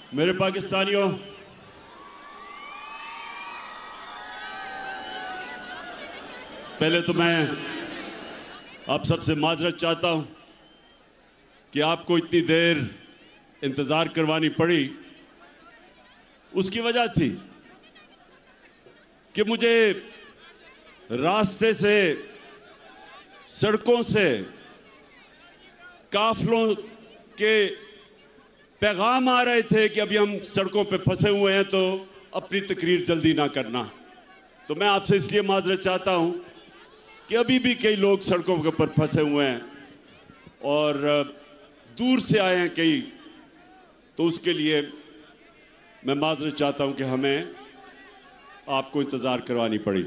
मेरे पाकिस्तानियों, पहले तो मैं आप सबसे माजरत चाहता हूं कि आपको इतनी देर इंतजार करवानी पड़ी। उसकी वजह थी कि मुझे रास्ते से, सड़कों से काफलों के पैगाम आ रहे थे कि अभी हम सड़कों पे फंसे हुए हैं, तो अपनी तकरीर जल्दी ना करना। तो मैं आपसे इसलिए माजरत चाहता हूं कि अभी भी कई लोग सड़कों के ऊपर फंसे हुए हैं और दूर से आए हैं कई, तो उसके लिए मैं माजरत चाहता हूं कि हमें आपको इंतजार करवानी पड़ी।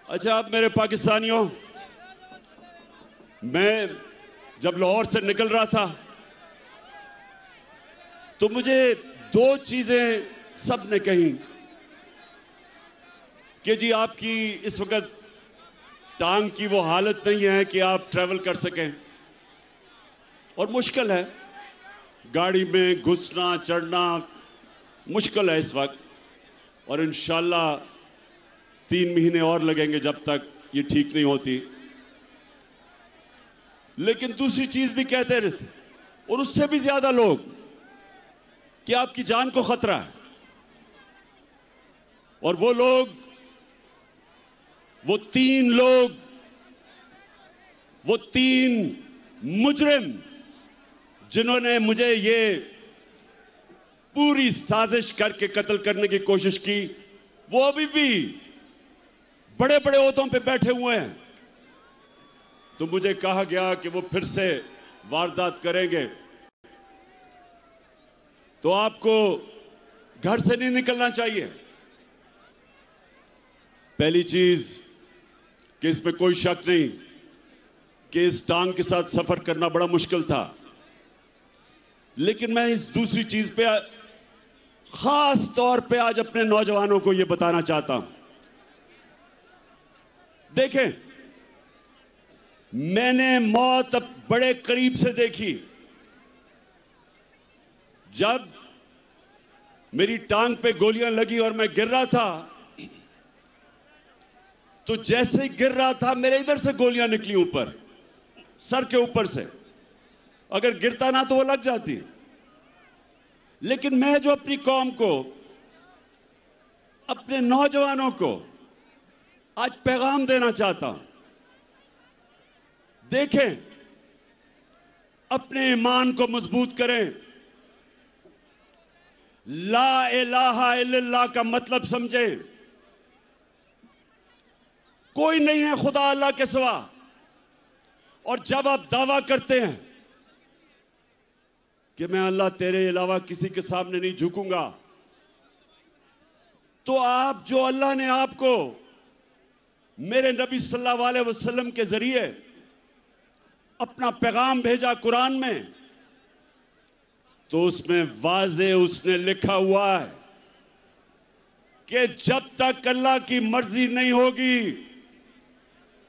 अच्छा, अब मेरे पाकिस्तानियों, मैं जब लाहौर से निकल रहा था तो मुझे दो चीजें सबने कही कि जी आपकी इस वक्त टांग की वो हालत नहीं है कि आप ट्रैवल कर सकें और मुश्किल है, गाड़ी में घुसना चढ़ना मुश्किल है इस वक्त, और इंशाल्लाह 3 महीने और लगेंगे जब तक ये ठीक नहीं होती। लेकिन दूसरी चीज भी कहते रहे, और उससे भी ज्यादा लोग, कि आपकी जान को खतरा है। और वो लोग, वो 3 लोग, वो 3 मुजरिम जिन्होंने मुझे ये पूरी साजिश करके कत्ल करने की कोशिश की, वो अभी भी बड़े बड़े ओहदों पे बैठे हुए हैं। तो मुझे कहा गया कि वो फिर से वारदात करेंगे, तो आपको घर से नहीं निकलना चाहिए। पहली चीज कि इसमें कोई शक नहीं कि इस टांग के साथ सफर करना बड़ा मुश्किल था, लेकिन मैं इस दूसरी चीज पे खास तौर पे आज अपने नौजवानों को यह बताना चाहता हूं। देखें, मैंने मौत अब बड़े करीब से देखी। जब मेरी टांग पे गोलियां लगी और मैं गिर रहा था, तो जैसे ही गिर रहा था मेरे इधर से गोलियां निकली ऊपर, सर के ऊपर से। अगर गिरता ना तो वो लग जाती। लेकिन मैं जो अपनी कौम को, अपने नौजवानों को आज पैगाम देना चाहता हूं, देखें, अपने ईमान को मजबूत करें। ला इलाहा इल्लल्लाह का मतलब समझें। कोई नहीं है खुदा अल्लाह के सिवा। और जब आप दावा करते हैं कि मैं अल्लाह तेरे अलावा किसी के सामने नहीं झुकूंगा, तो आप, जो अल्लाह ने आपको मेरे नबी सल्लल्लाहु अलैहि वसल्लम के जरिए अपना पैगाम भेजा कुरान में, तो उसमें वाज़े उसने लिखा हुआ है कि जब तक अल्लाह की मर्जी नहीं होगी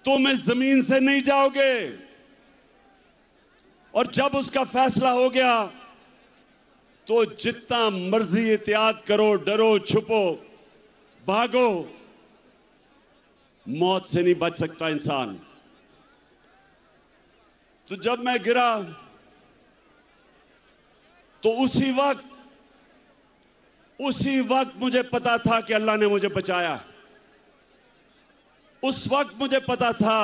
तुम इस जमीन से नहीं जाओगे, और जब उसका फैसला हो गया तो जितना मर्जी एहतियात करो, डरो, छुपो, भागो, मौत से नहीं बच सकता इंसान। तो जब मैं गिरा तो उसी वक्त मुझे पता था कि अल्लाह ने मुझे बचाया। उस वक्त मुझे पता था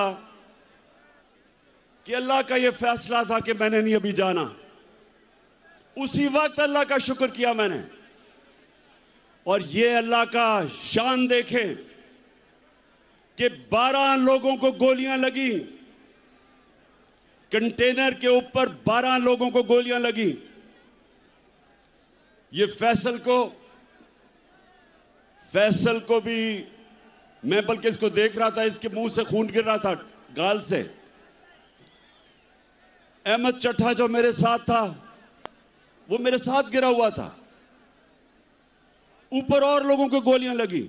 कि अल्लाह का यह फैसला था कि मैंने नहीं अभी जाना। उसी वक्त अल्लाह का शुक्र किया मैंने। और यह अल्लाह का शान देखें कि 12 लोगों को गोलियां लगी, कंटेनर के ऊपर 12 लोगों को गोलियां लगी। ये फैसल को भी, मैं बल्कि इसको देख रहा था, इसके मुंह से खून गिर रहा था, गाल से। अहमद चट्टा जो मेरे साथ था, वो मेरे साथ गिरा हुआ था। ऊपर और लोगों को गोलियां लगी।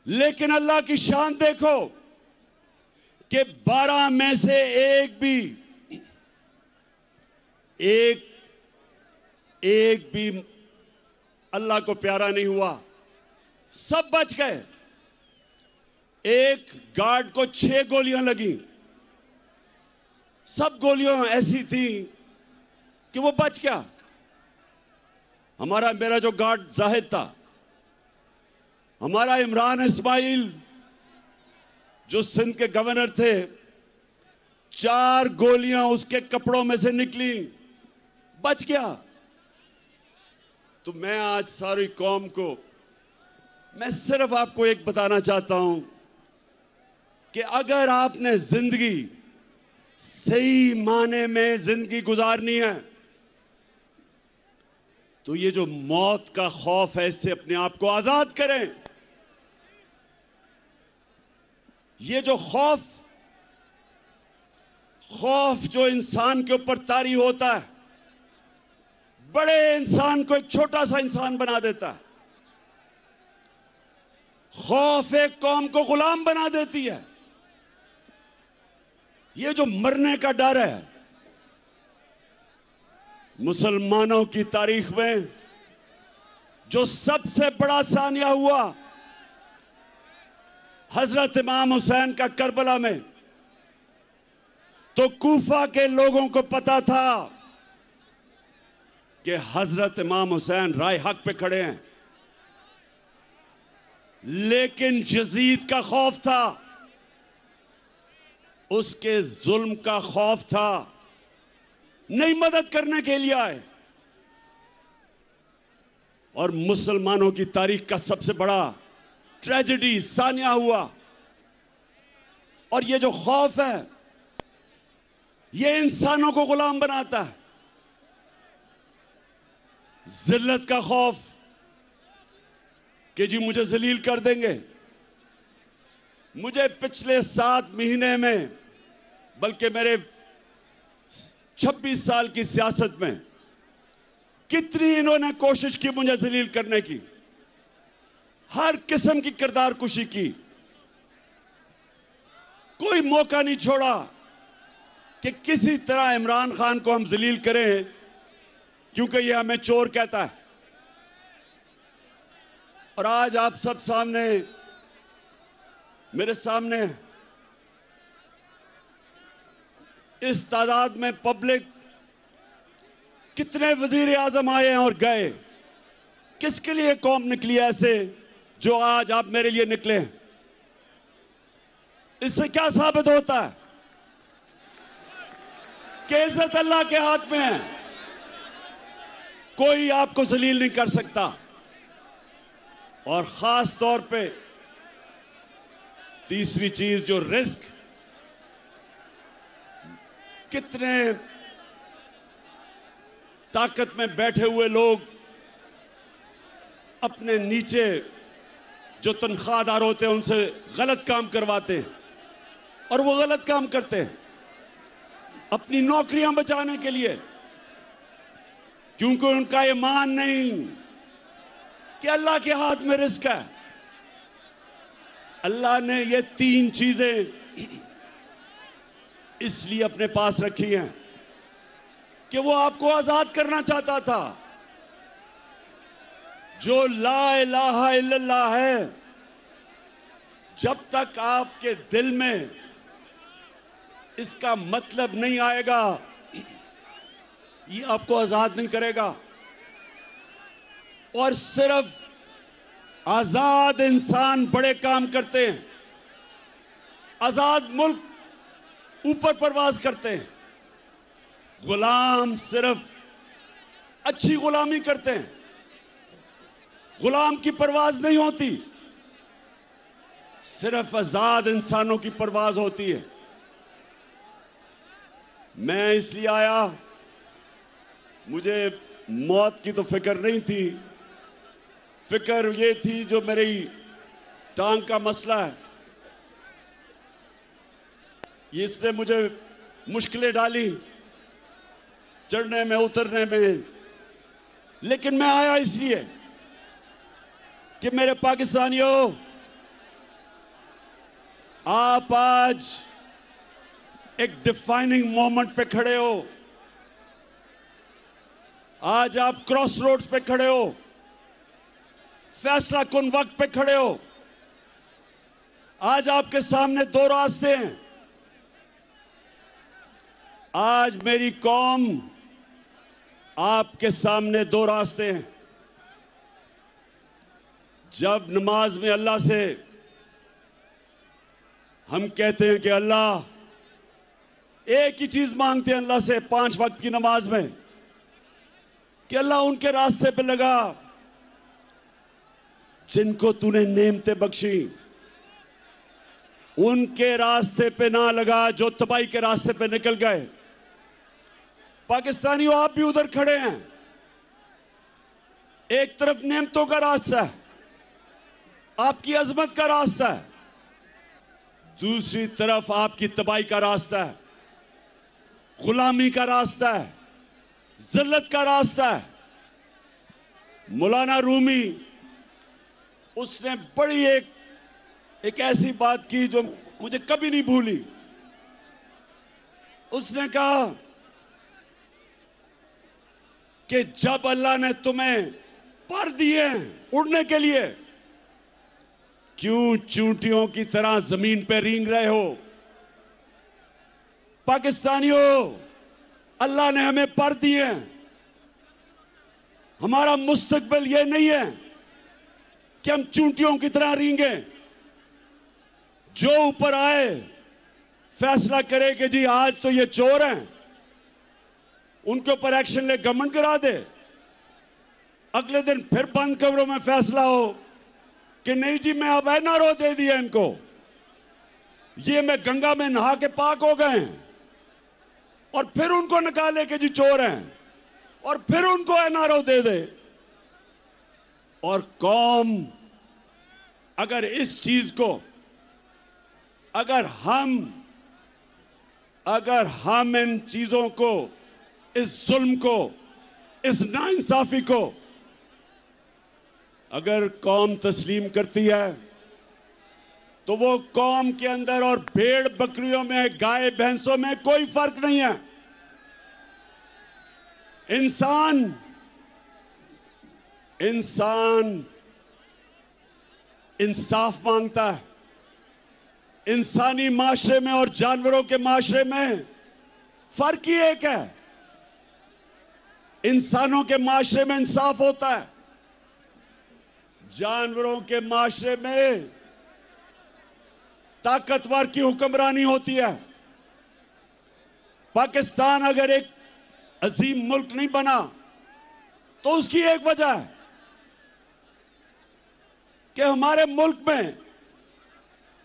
लेकिन अल्लाह की शान देखो कि 12 में से एक एक भी अल्लाह को प्यारा नहीं हुआ, सब बच गए। एक गार्ड को 6 गोलियां लगी, सब गोलियां ऐसी थी कि वो बच गया। मेरा जो गार्ड जाहिद था, हमारा इमरान इस्माइल जो सिंध के गवर्नर थे, 4 गोलियां उसके कपड़ों में से निकली, बच गया। तो मैं आज सारी कौम को, मैं सिर्फ आपको एक बताना चाहता हूं कि अगर आपने जिंदगी सही माने में जिंदगी गुजारनी है तो ये जो मौत का खौफ है, इससे अपने आप को आजाद करें। ये जो खौफ जो इंसान के ऊपर तारी होता है, बड़े इंसान को एक छोटा सा इंसान बना देता है। खौफ एक कौम को गुलाम बना देती है। ये जो मरने का डर है, मुसलमानों की तारीख में जो सबसे बड़ा सानिया हुआ, हजरत इमाम हुसैन का करबला में, तो कूफा के लोगों को पता था कि हजरत इमाम हुसैन राय हक पे खड़े हैं, लेकिन यजीद का खौफ था, उसके जुल्म का खौफ था, नहीं मदद करने के लिए आए। और मुसलमानों की तारीख का सबसे बड़ा ट्रेजेडी सानिया हुआ। और ये जो खौफ है, ये इंसानों को गुलाम बनाता है। जिल्लत का खौफ कि जी मुझे जलील कर देंगे। मुझे पिछले 7 महीने में, बल्कि मेरे 26 साल की सियासत में, कितनी इन्होंने कोशिश की मुझे जलील करने की, हर किस्म की किरदार कुशी की, कोई मौका नहीं छोड़ा कि किसी तरह इमरान खान को हम जलील करें, क्योंकि ये हमें चोर कहता है। और आज आप सब सामने, मेरे सामने इस तादाद में पब्लिक, कितने वजीर आजम आए हैं और गए, किसके लिए कौम निकली ऐसे जो आज आप मेरे लिए निकले हैं? इससे क्या साबित होता है कि इज्जत अल्लाह के हाथ में है, कोई आपको जलील नहीं कर सकता। और खास तौर पे तीसरी चीज, जो रिस्क, कितने ताकत में बैठे हुए लोग अपने नीचे जो तनख्वाहदार होते हैं उनसे गलत काम करवाते हैं, और वो गलत काम करते हैं अपनी नौकरियां बचाने के लिए, क्योंकि उनका ईमान नहीं कि अल्लाह के हाथ में रिस्क है। अल्लाह ने ये 3 चीजें इसलिए अपने पास रखी हैं कि वो आपको आजाद करना चाहता था। जो ला इलाहा इल्लल्लाह है, जब तक आपके दिल में इसका मतलब नहीं आएगा, ये आपको आजाद नहीं करेगा। और सिर्फ आजाद इंसान बड़े काम करते हैं, आजाद मुल्क ऊपर परवाज करते हैं, गुलाम सिर्फ अच्छी गुलामी करते हैं, गुलाम की परवाज नहीं होती, सिर्फ आजाद इंसानों की परवाज होती है। मैं इसलिए आया, मुझे मौत की तो फिक्र नहीं थी, फिक्र ये थी जो मेरी टांग का मसला है, इसने मुझे मुश्किलें डाली चढ़ने में उतरने में। लेकिन मैं आया इसलिए कि मेरे पाकिस्तानियों, आप आज एक डिफाइनिंग मोमेंट पे खड़े हो। आज आप क्रॉस रोड्स पे खड़े हो, फैसला कुन वक्त पे खड़े हो। आज आपके सामने दो रास्ते हैं। आज मेरी कौम आपके सामने दो रास्ते हैं। जब नमाज में अल्लाह से हम कहते हैं कि अल्लाह, एक ही चीज मांगते हैं अल्लाह से 5 वक्त की नमाज में कि अल्लाह उनके रास्ते पे लगा जिनको तूने नेमतें बख्शी, उनके रास्ते पे ना लगा जो तबाही के रास्ते पे निकल गए। पाकिस्तानियों, आप भी उधर खड़े हैं। एक तरफ नेमतों का रास्ता है, आपकी अजमत का रास्ता है, दूसरी तरफ आपकी तबाही का रास्ता है, गुलामी का रास्ता है, जिल्लत का रास्ता है। मौलाना रूमी, उसने बड़ी एक ऐसी बात की जो मुझे कभी नहीं भूली। उसने कहा कि जब अल्लाह ने तुम्हें पर दिए उड़ने के लिए, क्यों चूंटियों की तरह जमीन पर रेंग रहे हो? पाकिस्तानियों, अल्लाह ने हमें पर दिए। हमारा मुस्तकबिल यह नहीं है कि हम चूंटियों की तरह रेंगे। जो ऊपर आए फैसला करे कि जी आज तो ये चोर हैं, उनके ऊपर एक्शन ले, गवर्नमेंट करा दे। अगले दिन फिर बंद कमरों में फैसला हो कि नहीं जी, मैं अब एनआरओ दे दिया इनको, ये मैं गंगा में नहा के पाक हो गए हैं, और फिर उनको निकाले कि जी चोर हैं, और फिर उनको एनआरओ दे दे। और कौम अगर इस चीज को, अगर हम इन चीजों को, इस जुल्म को, इस नाइंसाफी को अगर कौम तस्लीम करती है, तो वो कौम के अंदर और भेड़ बकरियों में, गाय भैंसों में कोई फर्क नहीं है। इंसान इंसाफ मांगता है। इंसानी माशरे में और जानवरों के माशरे में फर्क ही एक है। इंसानों के माशरे में इंसाफ होता है, जानवरों के माशरे में ताकतवर की हुक्मरानी होती है। पाकिस्तान अगर एक अजीम मुल्क नहीं बना तो उसकी एक वजह है कि हमारे मुल्क में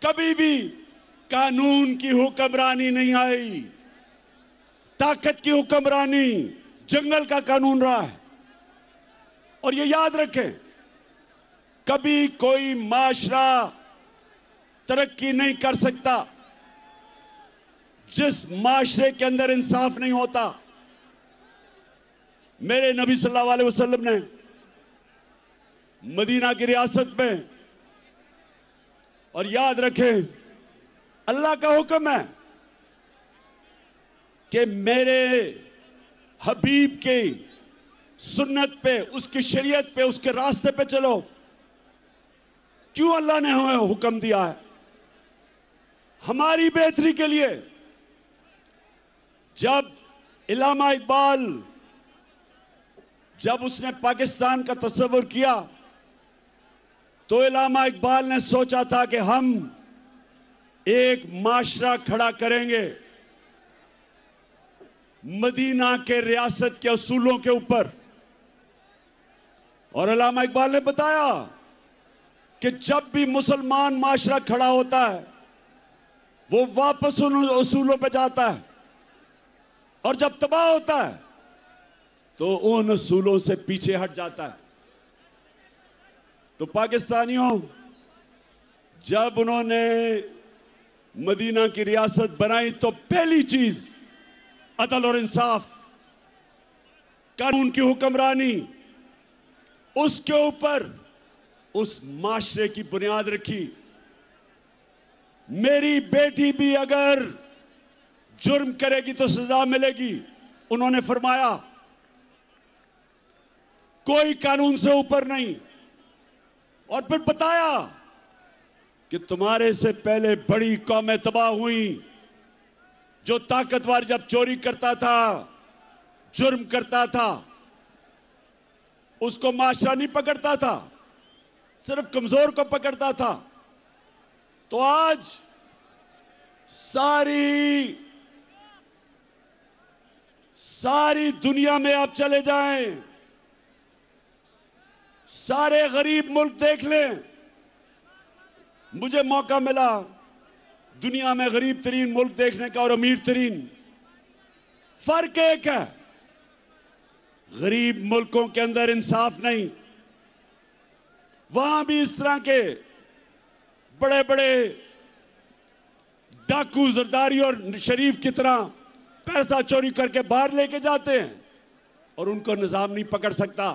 कभी भी कानून की हुक्मरानी नहीं आई, ताकत की हुक्मरानी, जंगल का कानून रहा है। और ये याद रखें, कभी कोई माशरा तरक्की नहीं कर सकता जिस माशरे के अंदर इंसाफ नहीं होता। मेरे नबी सल्लल्लाहु अलैहि वसल्लम ने मदीना की रियासत में, और याद रखें अल्लाह का हुक्म है कि मेरे हबीब के सुन्नत पे, उसकी शरीयत पे, उसके रास्ते पे चलो। क्यों अल्लाह ने हमें हुक्म दिया है? हमारी बेहतरी के लिए। जब इल्लामा इकबाल, जब उसने पाकिस्तान का तस्वुर किया, तो इल्लामा इकबाल ने सोचा था कि हम एक माशरा खड़ा करेंगे मदीना के रियासत के असूलों के ऊपर। और इल्लामा इकबाल ने बताया कि जब भी मुसलमान माशरा खड़ा होता है, वो वापस उन असूलों पर जाता है, और जब तबाह होता है तो उन असूलों से पीछे हट जाता है। तो पाकिस्तानियों, जब उन्होंने मदीना की रियासत बनाई तो पहली चीज अदल और इंसाफ, कानून की हुक्मरानी, उसके ऊपर उस माशरे की बुनियाद रखी। मेरी बेटी भी अगर जुर्म करेगी तो सजा मिलेगी। उन्होंने फरमाया कोई कानून से ऊपर नहीं। और फिर बताया कि तुम्हारे से पहले बड़ी कौमें तबाह हुई। जो ताकतवर जब चोरी करता था, जुर्म करता था, उसको माशरा नहीं पकड़ता था, सिर्फ कमजोर को पकड़ता था। तो आज सारी दुनिया में आप चले जाएं, सारे गरीब मुल्क देख लें। मुझे मौका मिला दुनिया में गरीब तरीन मुल्क देखने का और अमीर तरीन। फर्क एक है, गरीब मुल्कों के अंदर इंसाफ नहीं। वहां भी इस तरह के बड़े बड़े डाकू, जरदारी और शरीफ की तरह पैसा चोरी करके बाहर लेके जाते हैं और उनको निजाम नहीं पकड़ सकता।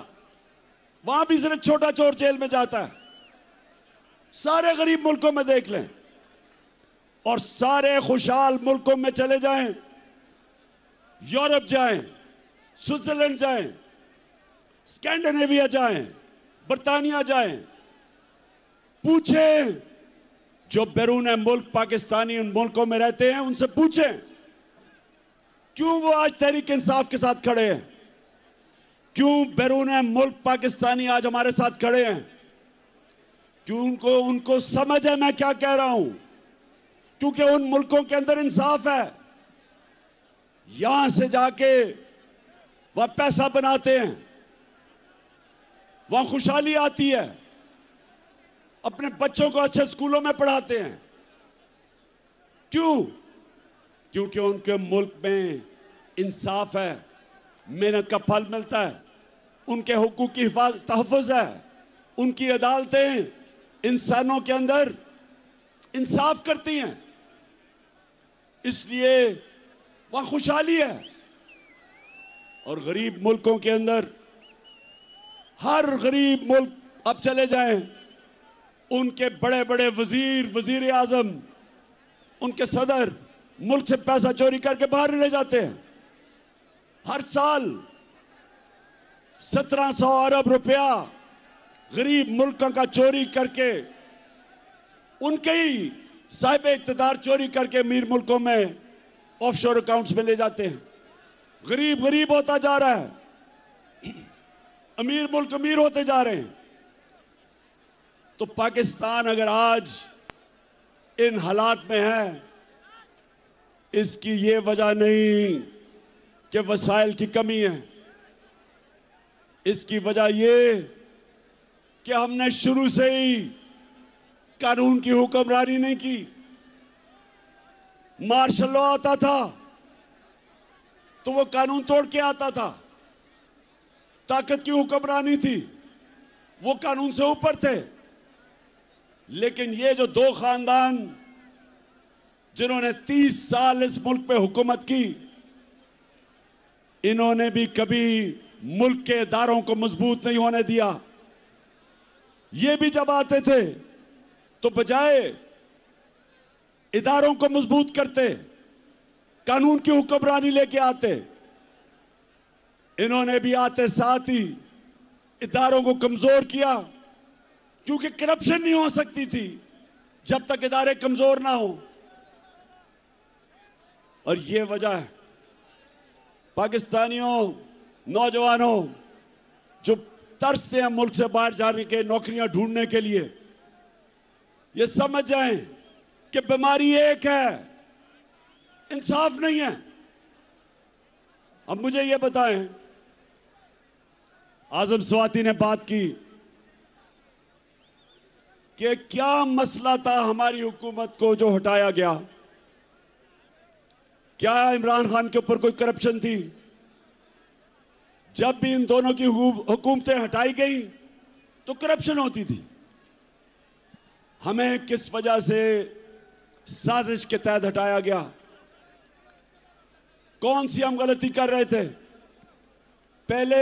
वहां भी सिर्फ छोटा चोर जेल में जाता है। सारे गरीब मुल्कों में देख लें और सारे खुशहाल मुल्कों में चले जाएं, यूरोप जाएं, स्विट्जरलैंड जाएं, स्कैंडिनेविया जाएं, बर्तानिया जाएं, पूछें जो बैरून मुल्क पाकिस्तानी उन मुल्कों में रहते हैं, उनसे पूछें क्यों वो आज तहरीक इंसाफ के साथ खड़े हैं, क्यों बैरून मुल्क पाकिस्तानी आज हमारे साथ खड़े हैं, क्यों उनको समझ है मैं क्या कह रहा हूं, क्योंकि उन मुल्कों के अंदर इंसाफ है। यहां से जाके वह पैसा बनाते हैं, वहां खुशहाली आती है, अपने बच्चों को अच्छे स्कूलों में पढ़ाते हैं। क्यों? क्योंकि उनके मुल्क में इंसाफ है, मेहनत का फल मिलता है, उनके हुकूक की तहफ़्फ़ुज़ है, उनकी अदालतें इंसानों के अंदर इंसाफ करती हैं, इसलिए वहां खुशहाली है। और गरीब मुल्कों के अंदर, हर गरीब मुल्क अब चले जाएं, उनके बड़े बड़े वजीर आजम, उनके सदर मुल्क से पैसा चोरी करके बाहर ले जाते हैं। हर साल 1700 अरब रुपया गरीब मुल्कों का चोरी करके, उनके ही साहिब इख्तियार चोरी करके अमीर मुल्कों में ऑफशोर अकाउंट्स में ले जाते हैं। गरीब होता जा रहा है, अमीर मुल्क अमीर होते जा रहे हैं। तो पाकिस्तान अगर आज इन हालात में है, इसकी ये वजह नहीं कि वसाइल की कमी है, इसकी वजह ये कि हमने शुरू से ही कानून की हुक्मरानी नहीं की। मार्शल लॉ आता था तो वो कानून तोड़ के आता था, ताकत की हुक्मरानी थी, वो कानून से ऊपर थे। लेकिन ये जो दो खानदान जिन्होंने 30 साल इस मुल्क पे हुकूमत की, इन्होंने भी कभी मुल्क के इदारों को मजबूत नहीं होने दिया। ये भी जब आते थे तो बजाय इदारों को मजबूत करते, कानून की हुक्मरानी लेके आते, इन्होंने भी आते साथ ही इदारों को कमजोर किया, क्योंकि करप्शन नहीं हो सकती थी जब तक इदारे कमजोर ना हो। और ये वजह है पाकिस्तानियों, नौजवानों जो तरसते हैं मुल्क से बाहर जाने के, नौकरियां ढूंढने के लिए, ये समझ जाएं कि बीमारी एक है, इंसाफ नहीं है। अब मुझे ये बताएं, आजम स्वाति ने बात की कि क्या मसला था हमारी हुकूमत को जो हटाया गया? क्या इमरान खान के ऊपर कोई करप्शन थी? जब भी इन दोनों की हुकूमतें हटाई गई तो करप्शन होती थी। हमें किस वजह से साजिश के तहत हटाया गया? कौन सी हम गलती कर रहे थे? पहले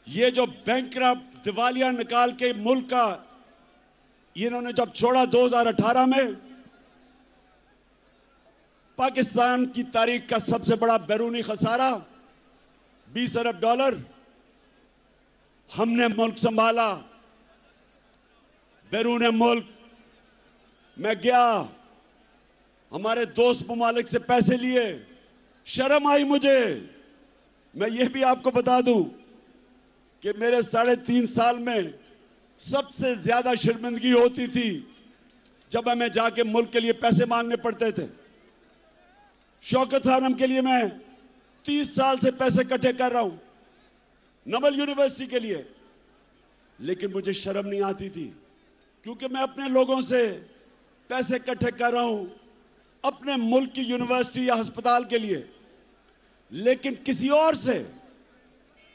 ये जो बैंकरप्ट दिवालिया निकाल के मुल्क का इन्होंने जब छोड़ा 2018 में, पाकिस्तान की तारीख का सबसे बड़ा बैरूनी खसारा $20 अरब हमने मुल्क संभाला, बैरून मुल्क मैं गया, हमारे दोस्त ममालिक से पैसे लिए, शर्म आई मुझे। मैं ये भी आपको बता दूं कि मेरे 3.5 साल में सबसे ज्यादा शर्मिंदगी होती थी जब हमें जाके मुल्क के लिए पैसे मांगने पड़ते थे। शौकत खानम के लिए मैं 30 साल से पैसे इकट्ठे कर रहा हूं, नवल यूनिवर्सिटी के लिए, लेकिन मुझे शर्म नहीं आती थी क्योंकि मैं अपने लोगों से पैसे इकट्ठे कर रहा हूं अपने मुल्क की यूनिवर्सिटी या अस्पताल के लिए, लेकिन किसी और से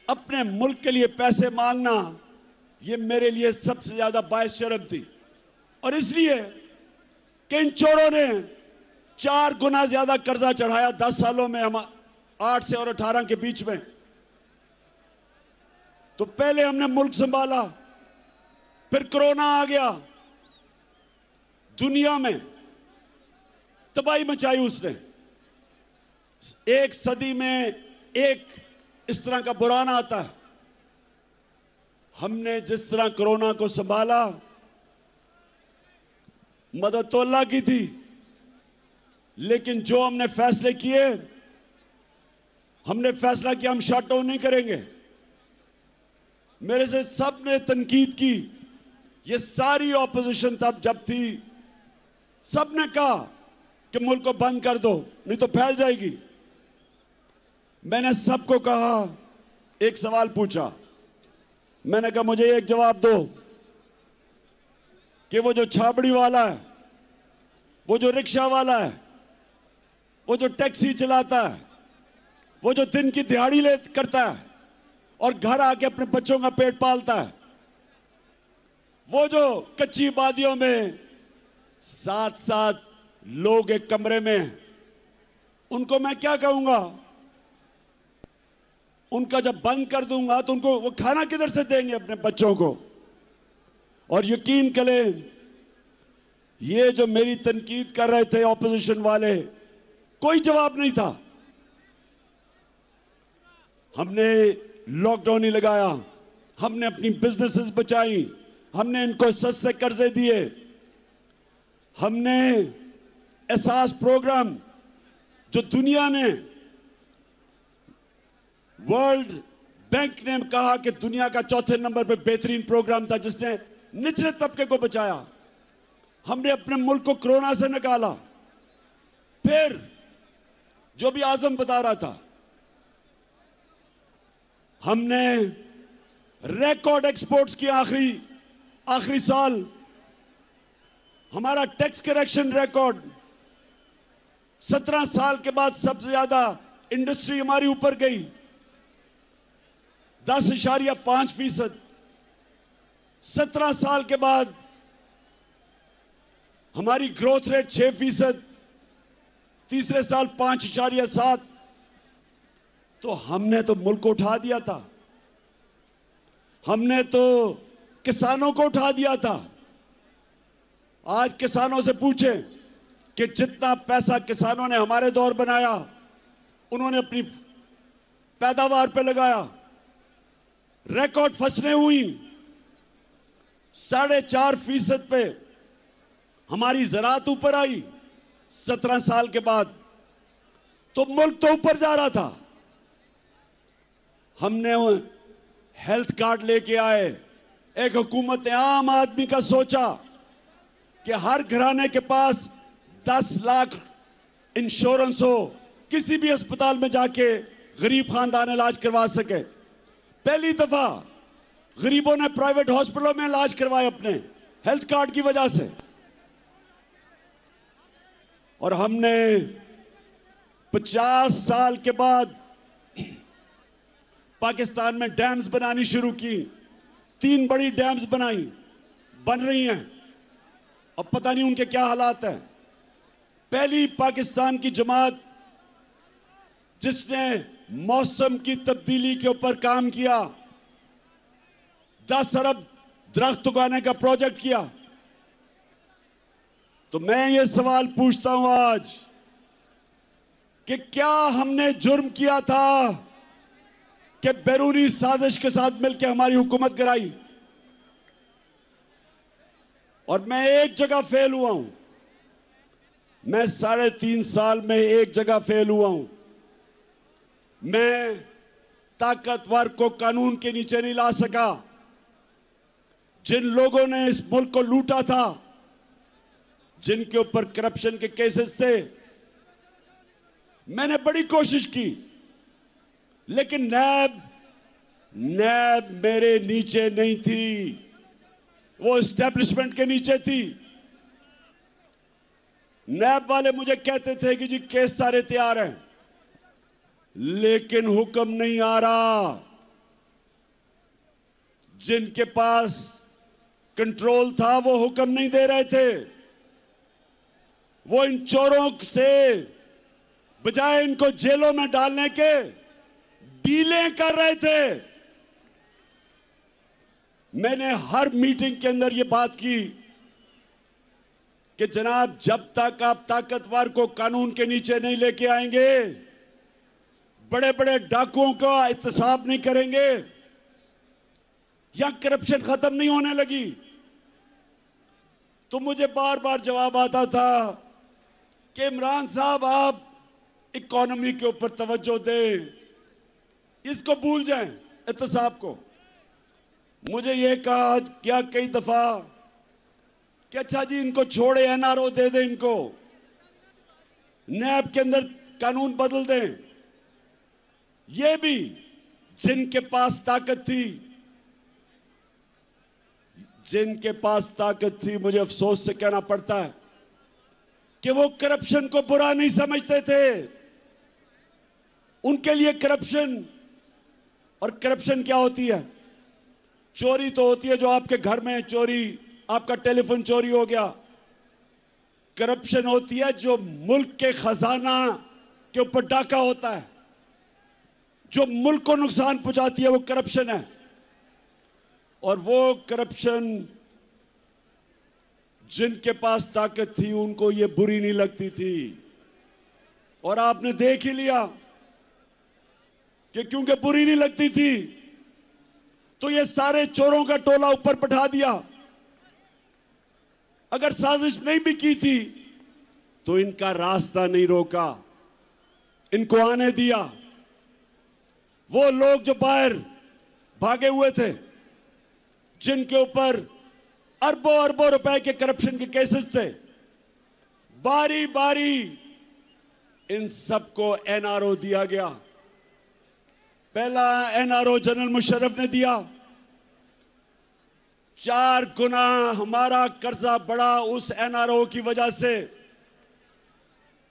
अपने मुल्क के लिए पैसे मांगना यह मेरे लिए सबसे ज्यादा बायस शर्म थी। और इसलिए कि इन चोरों ने 4 गुना ज्यादा कर्जा चढ़ाया 10 सालों में, हम 8 से और 18 के बीच में। तो पहले हमने मुल्क संभाला, फिर कोरोना आ गया, दुनिया में तबाही मचाई उसने। एक सदी में एक इस तरह का बुरान आता है। हमने जिस तरह कोरोना को संभाला, मदद तो अल्लाह की थी, लेकिन जो हमने फैसले किए, हमने फैसला किया हम शट डाउन नहीं करेंगे। मेरे से सबने तनकीद की, ये सारी ऑपोजिशन तब जब थी, सबने कहा कि मुल्क को बंद कर दो नहीं तो फैल जाएगी। मैंने सबको कहा, एक सवाल पूछा, मैंने कहा मुझे एक जवाब दो कि वो जो छाबड़ी वाला है, वो जो रिक्शा वाला है, वो जो टैक्सी चलाता है, वो जो दिन की दिहाड़ी ले करता है और घर आके अपने बच्चों का पेट पालता है, वो जो कच्ची वादियों में 7-7 लोग एक कमरे में, उनको मैं क्या कहूंगा? उनका जब बंद कर दूंगा तो उनको वो खाना किधर से देंगे अपने बच्चों को? और यकीन करें, ये जो मेरी तनकीद कर रहे थे ऑपोजिशन वाले, कोई जवाब नहीं था। हमने लॉकडाउन ही लगाया, हमने अपनी बिजनेसेस बचाई, हमने इनको सस्ते कर्जे दिए, हमने एहसास प्रोग्राम जो दुनिया ने, वर्ल्ड बैंक ने कहा कि दुनिया का 4थे नंबर पर बेहतरीन प्रोग्राम था जिसने निचले तबके को बचाया, हमने अपने मुल्क को कोरोना से निकाला। फिर जो भी आजम बता रहा था, हमने रिकॉर्ड एक्सपोर्ट्स की। आखिरी साल हमारा टैक्स करेक्शन रिकॉर्ड, 17 साल के बाद सबसे ज्यादा इंडस्ट्री हमारी ऊपर गई, 10.5%। 17 साल के बाद हमारी ग्रोथ रेट 6%, तीसरे साल 5.7। तो हमने तो मुल्क को उठा दिया था, हमने तो किसानों को उठा दिया था। आज किसानों से पूछें कि जितना पैसा किसानों ने हमारे दौर बनाया, उन्होंने अपनी पैदावार पे लगाया, रिकॉर्ड फसलें हुई, 4.5% पे हमारी ज़राअत ऊपर आई 17 साल के बाद। तो मुल्क तो ऊपर जा रहा था। हमने हेल्थ कार्ड लेके आए, एक हुकूमत ने आम आदमी का सोचा कि हर घराने के पास 10 लाख इंश्योरेंस हो, किसी भी अस्पताल में जाके गरीब खानदान इलाज करवा सके। पहली दफा गरीबों ने प्राइवेट हॉस्पिटलों में इलाज करवाए अपने हेल्थ कार्ड की वजह से। और हमने 50 साल के बाद पाकिस्तान में डैम्स बनानी शुरू की। 3 बड़ी डैम्स बन रही हैं, अब पता नहीं उनके क्या हालात हैं। पहली पाकिस्तान की जमात जिसने मौसम की तब्दीली के ऊपर काम किया, 10 अरब दरख्त उगाने का प्रोजेक्ट किया। तो मैं ये सवाल पूछता हूं आज कि क्या हमने जुर्म किया था कि बैरूनी साजिश के साथ मिलकर हमारी हुकूमत गिराई। और मैं एक जगह फेल हुआ हूं। मैं 3.5 साल में एक जगह फेल हुआ हूं। मैं ताकतवर को कानून के नीचे नहीं ला सका। जिन लोगों ने इस मुल्क को लूटा था, जिनके ऊपर करप्शन के केसेस थे, मैंने बड़ी कोशिश की, लेकिन नैब मेरे नीचे नहीं थी, वो एस्टेब्लिशमेंट के नीचे थी। नैब वाले मुझे कहते थे कि जी केस सारे तैयार हैं, लेकिन हुक्म नहीं आ रहा। जिनके पास कंट्रोल था वो हुक्म नहीं दे रहे थे। वो इन चोरों से बजाय इनको जेलों में डालने के डीलें कर रहे थे। मैंने हर मीटिंग के अंदर ये बात की कि जनाब, जब तक आप ताकतवर को कानून के नीचे नहीं लेके आएंगे, बड़े बड़े डाकुओं का एहतसाब नहीं करेंगे, या करप्शन खत्म नहीं होने लगी। तो मुझे बार बार जवाब आता था कि इमरान साहब, आप इकोनॉमी के ऊपर तवज्जो दें, इसको भूल जाएं, एहतसाब को। मुझे यह कहा क्या कई दफा कि अच्छा जी, इनको छोड़े, एनआरओ दे दें, इनको नैब के अंदर कानून बदल दें। ये भी जिनके पास ताकत थी, मुझे अफसोस से कहना पड़ता है कि वो करप्शन को बुरा नहीं समझते थे। उनके लिए करप्शन, और करप्शन क्या होती है? चोरी तो होती है जो आपके घर में चोरी, आपका टेलीफोन चोरी हो गया। करप्शन होती है जो मुल्क के खजाना के ऊपर डाका होता है, जो मुल्क को नुकसान पहुंचाती है, वो करप्शन है। और वो करप्शन जिनके पास ताकत थी, उनको ये बुरी नहीं लगती थी। और आपने देख ही लिया कि क्योंकि बुरी नहीं लगती थी, तो ये सारे चोरों का टोला ऊपर बैठा दिया। अगर साजिश नहीं भी की थी तो इनका रास्ता नहीं रोका, इनको आने दिया। वो लोग जो बाहर भागे हुए थे, जिनके ऊपर अरबों अरबों रुपए के करप्शन के केसेस थे, बारी बारी इन सबको एनआरओ दिया गया। पहला एनआरओ जनरल मुशर्रफ ने दिया। 4 गुना हमारा कर्जा बढ़ा उस एनआरओ की वजह से।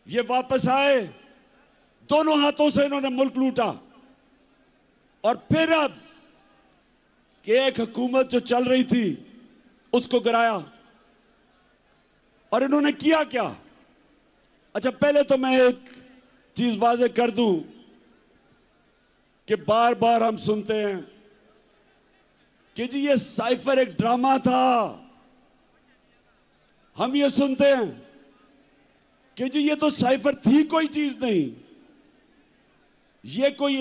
ये वापस आए, दोनों हाथों से इन्होंने मुल्क लूटा। और फिर अब कि एक हुकूमत जो चल रही थी, उसको गिराया। और इन्होंने किया क्या? अच्छा, पहले तो मैं एक चीज वाज़ेह कर दूं कि बार बार हम सुनते हैं कि जी ये साइफर एक ड्रामा था। हम ये सुनते हैं कि जी ये तो साइफर थी कोई चीज नहीं, ये कोई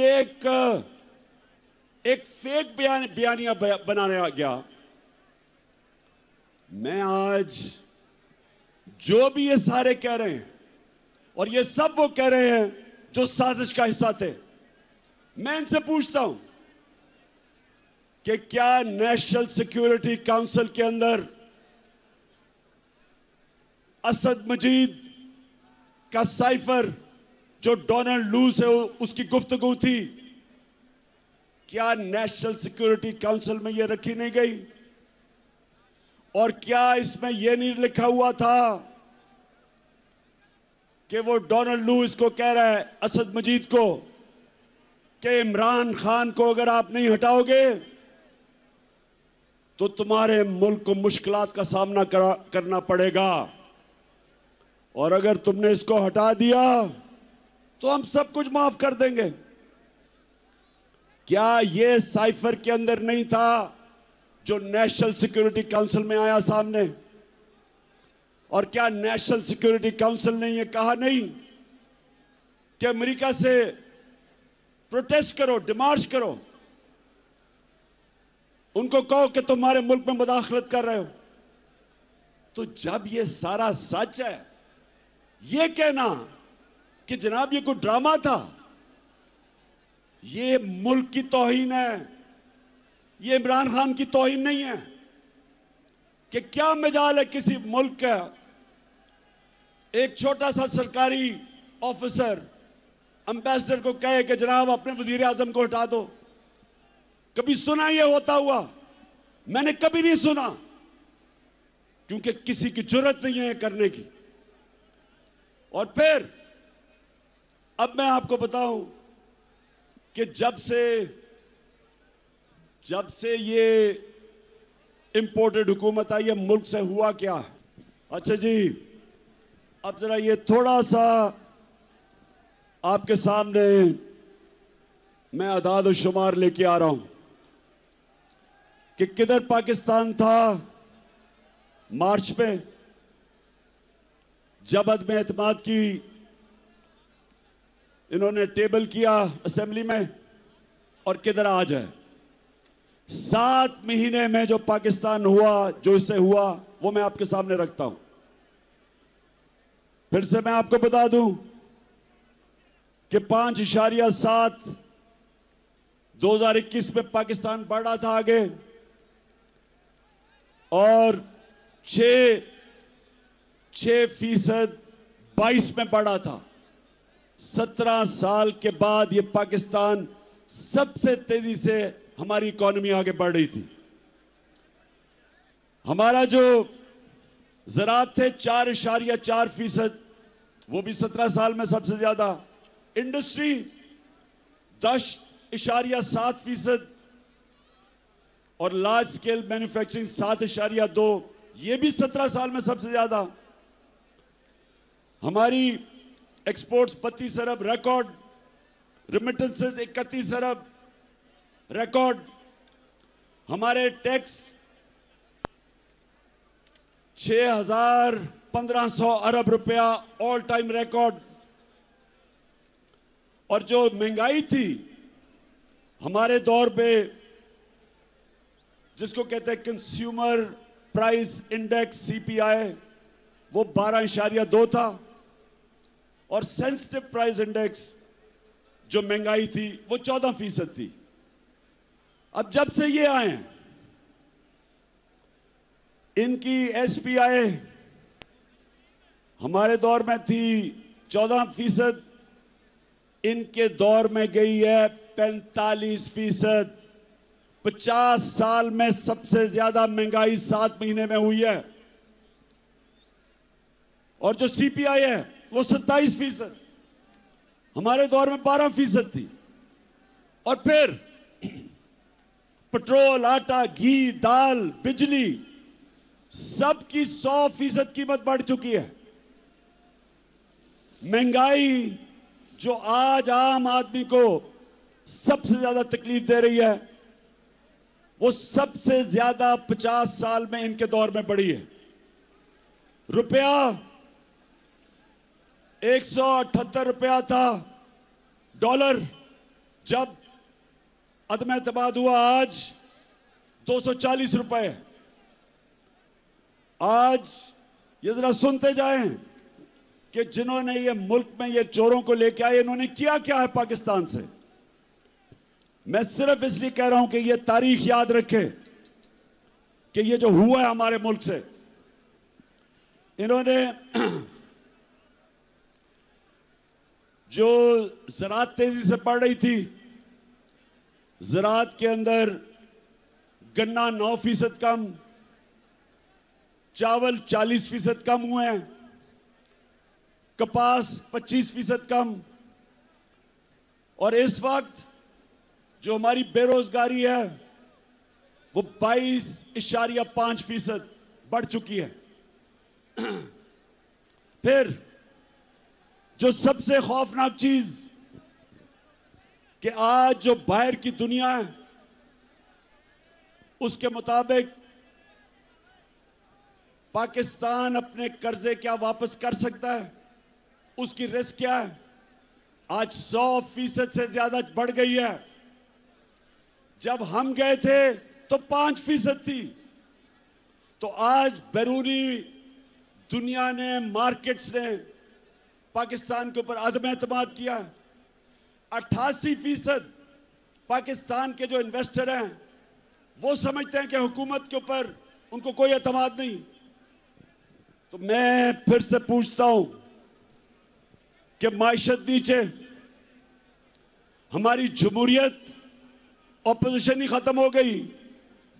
एक फेक बयानिया बनाया गया। मैं आज जो भी ये सारे कह रहे हैं, और ये सब वो कह रहे हैं जो साजिश का हिस्सा थे, मैं इनसे पूछता हूं कि क्या नेशनल सिक्योरिटी काउंसिल के अंदर असद मजीद का साइफर जो डोनाल्ड लू से उसकी गुफ्तगू थी, क्या नेशनल सिक्योरिटी काउंसिल में यह रखी नहीं गई? और क्या इसमें यह नहीं लिखा हुआ था कि वो डोनाल्ड लू इसको कह रहा है, असद मजीद को, कि इमरान खान को अगर आप नहीं हटाओगे तो तुम्हारे मुल्क को मुश्किलात का सामना करना पड़ेगा, और अगर तुमने इसको हटा दिया तो हम सब कुछ माफ कर देंगे। क्या यह साइफर के अंदर नहीं था जो नेशनल सिक्योरिटी काउंसिल में आया सामने? और क्या नेशनल सिक्योरिटी काउंसिल ने यह कहा नहीं कि अमेरिका से प्रोटेस्ट करो, डिमार्च करो, उनको कहो कि तुम्हारे मुल्क में मुदाखलत कर रहे हो। तो जब ये सारा सच है, ये कहना कि जनाब ये कोई ड्रामा था, ये मुल्क की तौहीन है, ये इमरान खान की तौहीन नहीं है। कि क्या मजाल है किसी मुल्क का एक छोटा सा सरकारी ऑफिसर एम्बेसडर को कहे कि जनाब अपने वजीर आजम को हटा दो। कभी सुना यह होता हुआ? मैंने कभी नहीं सुना, क्योंकि किसी की जरूरत नहीं है करने की। और फिर अब मैं आपको बताऊं कि जब से ये इंपोर्टेड हुकूमत आई है, मुल्क से हुआ क्या? अच्छा जी, अब जरा ये थोड़ा सा आपके सामने मैं अदाद और शुमार लेके आ रहा हूं कि किधर पाकिस्तान था मार्च में जब अदम एतमाद की इन्होंने टेबल किया असेंबली में, और किधर आज है। 7 महीने में जो पाकिस्तान हुआ, जो इससे हुआ, वो मैं आपके सामने रखता हूं। फिर से मैं आपको बता दूं कि 5.7 2021 में पाकिस्तान बढ़ा था आगे, और 6% 22 में बढ़ा था। 17 साल के बाद ये पाकिस्तान सबसे तेजी से हमारी इकॉनमी आगे बढ़ रही थी। हमारा जो ज़राअत थे 4.4%, वो भी 17 साल में सबसे ज्यादा। इंडस्ट्री 10.7%, और लार्ज स्केल मैन्युफैक्चरिंग 7.2, ये भी 17 साल में सबसे ज्यादा। हमारी एक्सपोर्ट्स 32 अरब रिकॉर्ड, रिमिटेंसेस 31 अरब रिकॉर्ड, हमारे टैक्स 6,1500 अरब रुपया ऑल टाइम रिकॉर्ड। और जो महंगाई थी हमारे दौर पे, जिसको कहते हैं कंज्यूमर प्राइस इंडेक्स सीपीआई, वो 12.2 था, और सेंसिटिव प्राइस इंडेक्स जो महंगाई थी वो 14% थी। अब जब से ये आए हैं, इनकी एसपीआई हमारे दौर में थी 14%, इनके दौर में गई है 45%। 50 साल में सबसे ज्यादा महंगाई 7 महीने में हुई है। और जो सीपीआई है वो 27%, हमारे दौर में 12% थी। और फिर पेट्रोल, आटा, घी, दाल, बिजली, सबकी 100% कीमत बढ़ चुकी है। महंगाई जो आज आम आदमी को सबसे ज्यादा तकलीफ दे रही है, वो सबसे ज्यादा 50 साल में इनके दौर में बढ़ी है। रुपया 178 रुपया था डॉलर जब अदम एतमाद हुआ, आज 240 रुपए। आज ये जरा सुनते जाएं कि जिन्होंने ये मुल्क में ये चोरों को लेके आए, इन्होंने किया क्या है पाकिस्तान से। मैं सिर्फ इसलिए कह रहा हूं कि ये तारीख याद रखे कि ये जो हुआ है हमारे मुल्क से, इन्होंने जो ज़राअत तेजी से बढ़ रही थी, ज़राअत के अंदर गन्ना 9% कम, चावल 40% कम हुए हैं, कपास 25% कम, और इस वक्त जो हमारी बेरोजगारी है वो 22.5% बढ़ चुकी है। फिर जो सबसे खौफनाक चीज कि आज जो बाहर की दुनिया है उसके मुताबिक पाकिस्तान अपने कर्जे क्या वापस कर सकता है, उसकी रिस्क क्या है। आज 100% से ज्यादा बढ़ गई है। जब हम गए थे तो 5% थी। तो आज बैरूनी दुनिया ने, मार्केट्स ने पाकिस्तान के ऊपर अदम एतमाद किया। 88% पाकिस्तान के जो इन्वेस्टर हैं वो समझते हैं कि हुकूमत के ऊपर उनको कोई एतमाद नहीं। तो मैं फिर से पूछता हूं कि माइशत नीचे, हमारी जमहूरियत, ऑपोजिशन ही खत्म हो गई।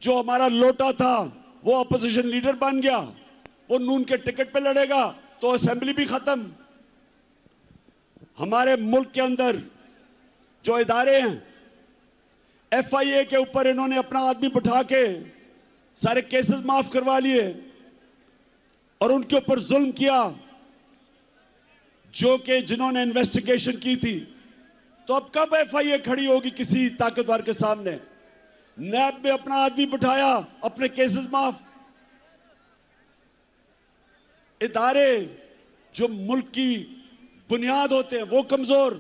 जो हमारा लोटा था वो ऑपोजिशन लीडर बन गया, वो नून के टिकट पे लड़ेगा तो असेंबली भी खत्म। हमारे मुल्क के अंदर जो इदारे हैं, FIA के ऊपर इन्होंने अपना आदमी बिठा के सारे केसेस माफ करवा लिए और उनके ऊपर जुल्म किया, जो कि जिन्होंने इन्वेस्टिगेशन की थी। तो अब कब FIA खड़ी होगी किसी ताकतवर के सामने? नैब में अपना आदमी बिठाया, अपने केसेस माफ। इदारे जो मुल्क की बुनियाद होते हैं वो कमजोर।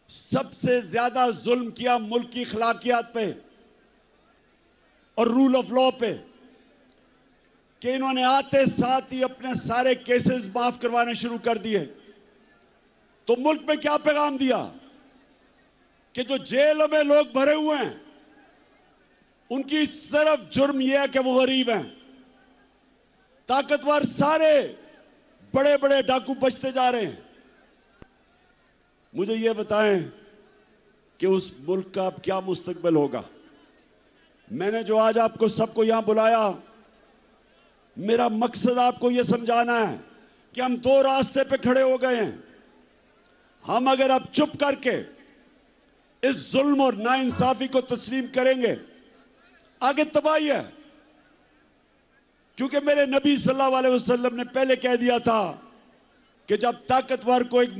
सबसे ज्यादा जुल्म किया मुल्क की अखलाकियात पे और रूल ऑफ लॉ पे, कि इन्होंने आते साथ ही अपने सारे केसेस माफ करवाने शुरू कर दिए। तो मुल्क में क्या पैगाम दिया कि जो जेलों में लोग भरे हुए हैं उनकी सिर्फ जुर्म यह है कि वो गरीब हैं। ताकतवर सारे बड़े बड़े डाकू बचते जा रहे हैं। मुझे यह बताएं कि उस मुल्क का अब क्या मुस्तकबिल होगा। मैंने जो आज आपको सबको यहां बुलाया, मेरा मकसद आपको यह समझाना है कि हम दो रास्ते पे खड़े हो गए हैं। हम अगर अब चुप करके इस जुल्म और नाइंसाफी को तस्लीम करेंगे, आगे तबाही है। क्योंकि मेरे नबी सल्लल्लाहु अलैहि वसल्लम ने पहले कह दिया था कि जब ताकतवर को एक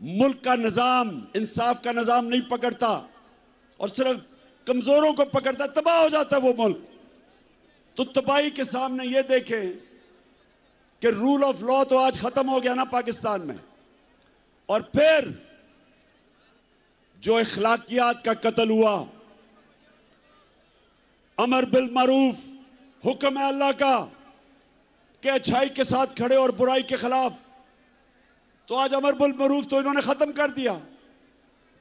मुल्क का निजाम, इंसाफ का निजाम नहीं पकड़ता और सिर्फ कमजोरों को पकड़ता, तबाह हो जाता है वो मुल्क। तो तबाही के सामने ये देखें कि रूल ऑफ लॉ तो आज खत्म हो गया ना पाकिस्तान में, और फिर जो इखलाकियात का कत्ल हुआ, अमर बिल मारूफ, हुक्म है अल्लाह का कि अच्छाई के साथ खड़े और बुराई के खिलाफ, तो आज अमर बिल मारूफ तो इन्होंने खत्म कर दिया,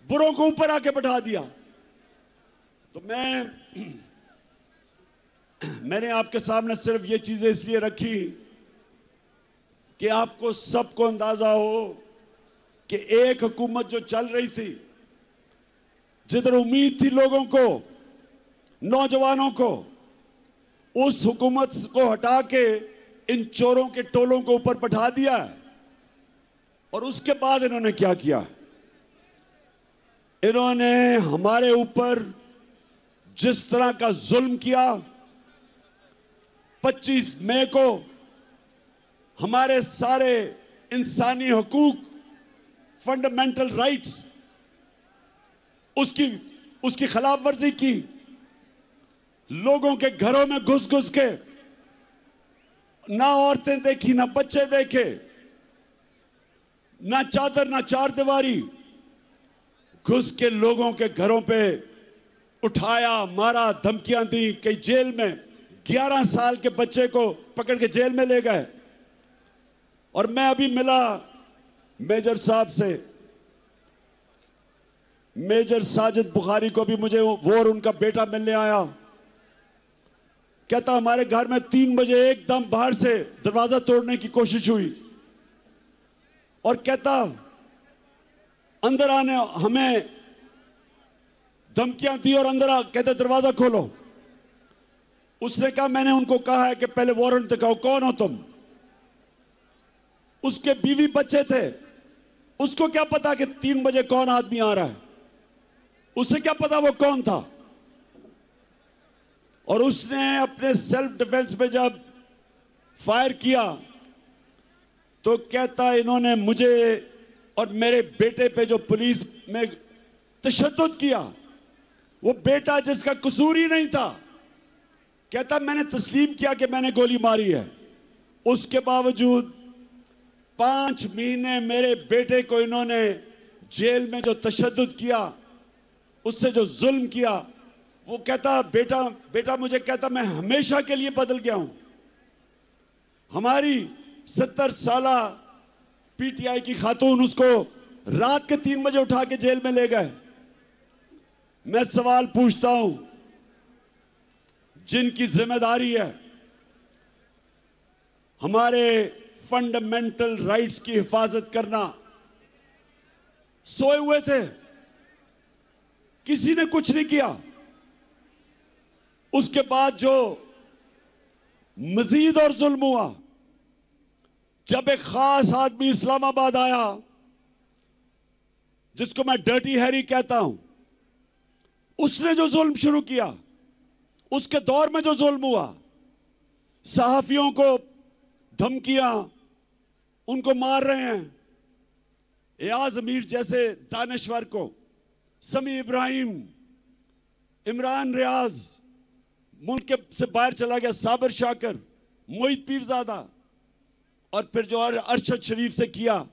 बुरों को ऊपर आके बैठा दिया। तो मैंने आपके सामने सिर्फ ये चीजें इसलिए रखी कि आपको सबको अंदाजा हो कि एक हुकूमत जो चल रही थी, जिधर उम्मीद थी लोगों को, नौजवानों को, उस हुकूमत को हटा के इन चोरों के टोलों को ऊपर बैठा दिया। और उसके बाद इन्होंने क्या किया? इन्होंने हमारे ऊपर जिस तरह का जुल्म किया, 25 मई को हमारे सारे इंसानी हकूक, फंडामेंटल राइट्स, उसकी खिलाफ वर्जी की। लोगों के घरों में घुस घुस के ना औरतें देखी, ना बच्चे देखे, ना चादर, ना चारदीवारी, घुस के लोगों के घरों पे उठाया, मारा, धमकियां दी। कई जेल में 11 साल के बच्चे को पकड़ के जेल में ले गए। और मैं अभी मिला मेजर साहब से, मेजर साजिद बुखारी को भी मुझे वो और उनका बेटा मिलने आया। कहता हमारे घर में 3 बजे एकदम बाहर से दरवाजा तोड़ने की कोशिश हुई और कहता अंदर आने हमें धमकियां दी और अंदर कहते दरवाजा खोलो। उसने कहा मैंने उनको कहा है कि पहले वारंट दिखाओ, कौन हो तुम? उसके बीवी बच्चे थे, उसको क्या पता कि 3 बजे कौन आदमी आ रहा है? उसे क्या पता वो कौन था? और उसने अपने सेल्फ डिफेंस में जब फायर किया तो कहता इन्होंने मुझे और मेरे बेटे पे जो पुलिस में तशद्दुद किया, वो बेटा जिसका कसूर ही नहीं था, कहता मैंने तस्लीम किया कि मैंने गोली मारी है। उसके बावजूद 5 महीने मेरे बेटे को इन्होंने जेल में जो तशद्दुद किया, उससे जो जुल्म किया, वो कहता बेटा मुझे कहता मैं हमेशा के लिए बदल गया हूं। हमारी 70 साला पीटीआई की खातून उसको रात के 3 बजे उठा के जेल में ले गए। मैं सवाल पूछता हूं, जिनकी जिम्मेदारी है हमारे फंडामेंटल राइट्स की हिफाजत करना, सोए हुए थे, किसी ने कुछ नहीं किया। उसके बाद जो मजीद और जुल्म हुआ, जब एक खास आदमी इस्लामाबाद आया जिसको मैं डर्टी हैरी कहता हूं, उसने जो जुल्म शुरू किया, उसके दौर में जो जुल्म हुआ, सहाफियों को धमकियां, उनको मार रहे हैं। एयाज अमीर जैसे दानश्वर को, समी इब्राहिम, इमरान रियाज, मुल्क से बाहर चला गया साबिर शाकर, मोहित पीरजादा, और फिर जो अरशद शरीफ से किया,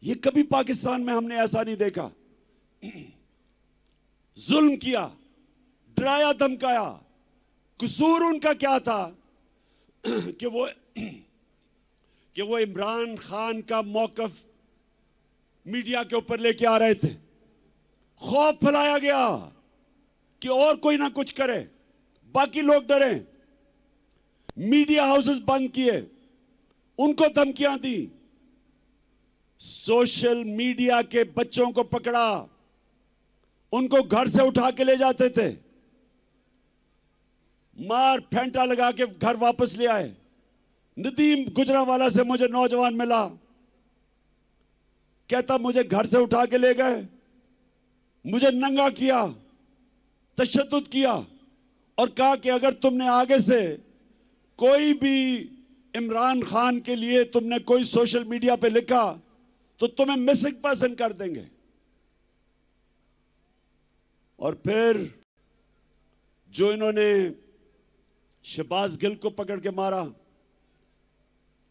ये कभी पाकिस्तान में हमने ऐसा नहीं देखा। जुल्म किया, डराया धमकाया। कसूर उनका क्या था कि वो इमरान खान का मौकफ मीडिया के ऊपर लेके आ रहे थे। खौफ फैलाया गया कि और कोई ना कुछ करे, बाकी लोग डरे। मीडिया हाउसेस बंद किए, उनको धमकियां दी। सोशल मीडिया के बच्चों को पकड़ा, उनको घर से उठा के ले जाते थे, मार फेंटा लगा के घर वापस ले आए। नदीम गुजरावाला से मुझे नौजवान मिला, कहता मुझे घर से उठा के ले गए, मुझे नंगा किया, तशद्दुद किया, और कहा कि अगर तुमने आगे से कोई भी इमरान खान के लिए तुमने कोई सोशल मीडिया पे लिखा तो तुम्हें मिसिंग पर्सन कर देंगे। और फिर जो इन्होंने शहबाज गिल को पकड़ के मारा,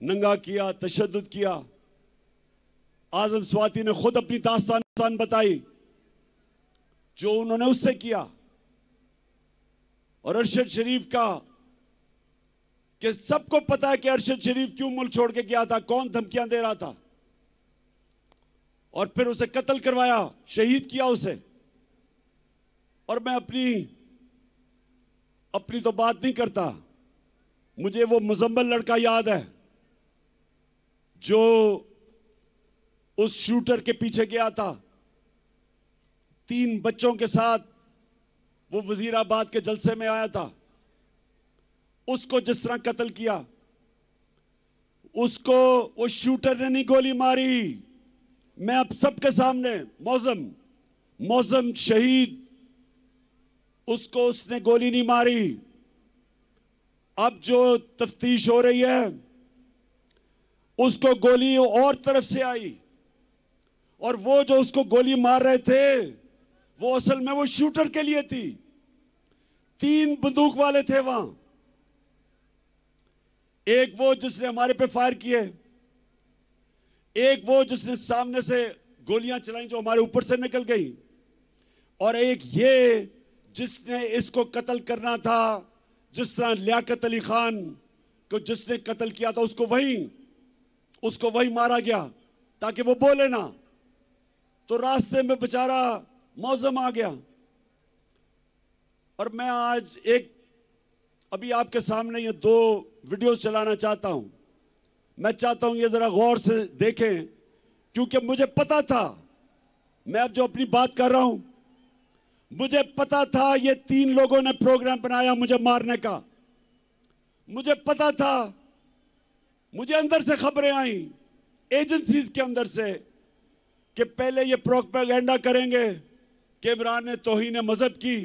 नंगा किया, तशद्दुद किया, आजम स्वाति ने खुद अपनी दास्तान बताई जो उन्होंने उससे किया। और अरशद शरीफ का कि सबको पता है कि अरशद शरीफ क्यों मुल्क छोड़ के गया था, कौन धमकियां दे रहा था, और फिर उसे कत्ल करवाया, शहीद किया उसे। और मैं अपनी तो बात नहीं करता, मुझे वो मुजम्मल लड़का याद है जो उस शूटर के पीछे गया था 3 बच्चों के साथ, वो वजीराबाद के जलसे में आया था। उसको जिस तरह कत्ल किया, उसको उस शूटर ने नहीं गोली मारी। मैं अब सबके सामने, मौजम शहीद, उसको उसने गोली नहीं मारी। अब जो तफ्तीश हो रही है, उसको गोली और तरफ से आई, और वो जो उसको गोली मार रहे थे वो असल में वो शूटर के लिए थी। 3 बंदूक वाले थे वहां, एक वो जिसने हमारे पे फायर किए, एक वो जिसने सामने से गोलियां चलाई जो हमारे ऊपर से निकल गई, और एक ये जिसने इसको कत्ल करना था। जिस तरह लियाकत अली खान को जिसने कत्ल किया था, उसको वही मारा गया ताकि वो बोले ना। तो रास्ते में बेचारा मौजम आ गया। और मैं आज अभी आपके सामने ये 2 वीडियो चलाना चाहता हूं। मैं चाहता हूं ये जरा गौर से देखें, क्योंकि मुझे पता था, मैं अब जो अपनी बात कर रहा हूं, मुझे पता था ये 3 लोगों ने प्रोग्राम बनाया मुझे मारने का। मुझे पता था, मुझे अंदर से खबरें आई, एजेंसीज के अंदर से, कि पहले ये प्रोपेगेंडा करेंगे कि इमरान ने तौहीन मजहब की,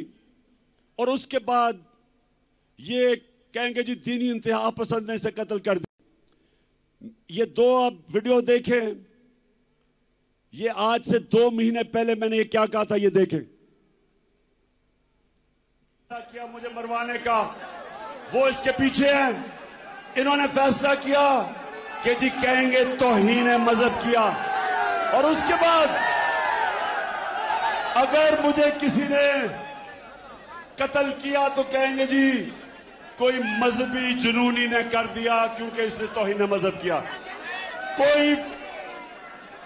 और उसके बाद ये कहेंगे जी दीनी इंतहा पसंद ने इसे कत्ल कर दिया। ये 2 आप वीडियो देखें, ये आज से 2 महीने पहले मैंने ये क्या कहा था, ये देखें। किया मुझे मरवाने का, वो इसके पीछे हैं। इन्होंने फैसला किया कि जी कहेंगे तौहीन मजहब किया, और उसके बाद अगर मुझे किसी ने कत्ल किया तो कहेंगे जी कोई मजहबी जुनूनी ने कर दिया क्योंकि इसने तौहीन मजहब किया।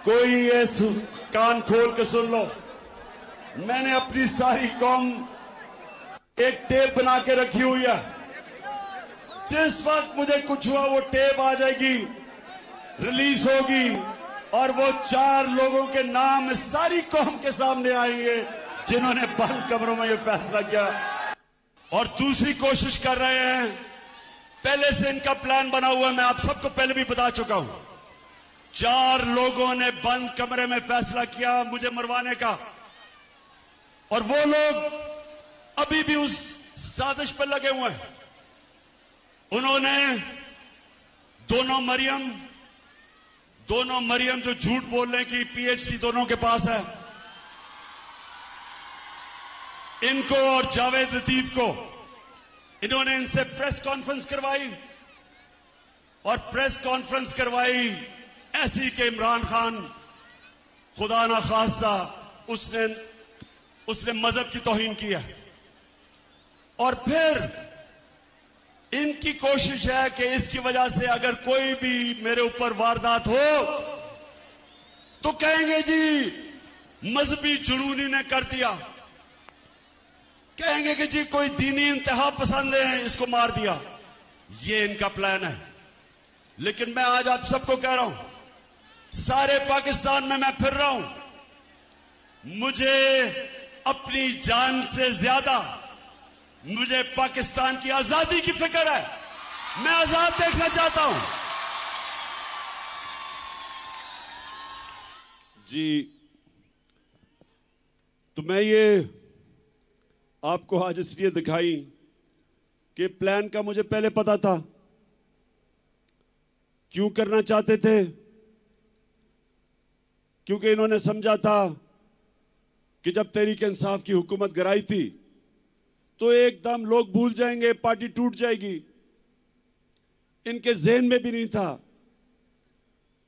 कोई ये कान खोल के सुन लो, मैंने अपनी सारी कौम एक टेप बना के रखी हुई है। जिस वक्त मुझे कुछ हुआ वो टेप आ जाएगी, रिलीज होगी, और वो 4 लोगों के नाम सारी कौम के सामने आएंगे जिन्होंने बंद कमरों में ये फैसला किया और दूसरी कोशिश कर रहे हैं। पहले से इनका प्लान बना हुआ है, मैं आप सबको पहले भी बता चुका हूं। 4 लोगों ने बंद कमरे में फैसला किया मुझे मरवाने का, और वो लोग अभी भी उस साजिश पर लगे हुए हैं। उन्होंने दोनों मरियम जो झूठ बोलने की पीएचडी दोनों के पास है, इनको और जावेद लतीफ को, इन्होंने इनसे प्रेस कॉन्फ्रेंस करवाई, और प्रेस कॉन्फ्रेंस करवाई ऐसी कि इमरान खान खुदा ना खास्ता उसने मजहब की तौहीन की है। और फिर इनकी कोशिश है कि इसकी वजह से अगर कोई भी मेरे ऊपर वारदात हो तो कहेंगे जी मजहबी जुनूनी ने कर दिया, कहेंगे कि जी कोई दीनी इंतहा पसंद है इसको मार दिया। ये इनका प्लान है। लेकिन मैं आज आप सबको कह रहा हूं, सारे पाकिस्तान में मैं फिर रहा हूं, मुझे अपनी जान से ज्यादा मुझे पाकिस्तान की आजादी की फिक्र है। मैं आजाद देखना चाहता हूं। जी, तो मैं ये आपको आज इसलिए दिखाई कि प्लान का मुझे पहले पता था। क्यों करना चाहते थे? क्योंकि इन्होंने समझा था कि जब तहरीक इंसाफ की हुकूमत गिराई थी तो एकदम लोग भूल जाएंगे, पार्टी टूट जाएगी। इनके ज़हन में भी नहीं था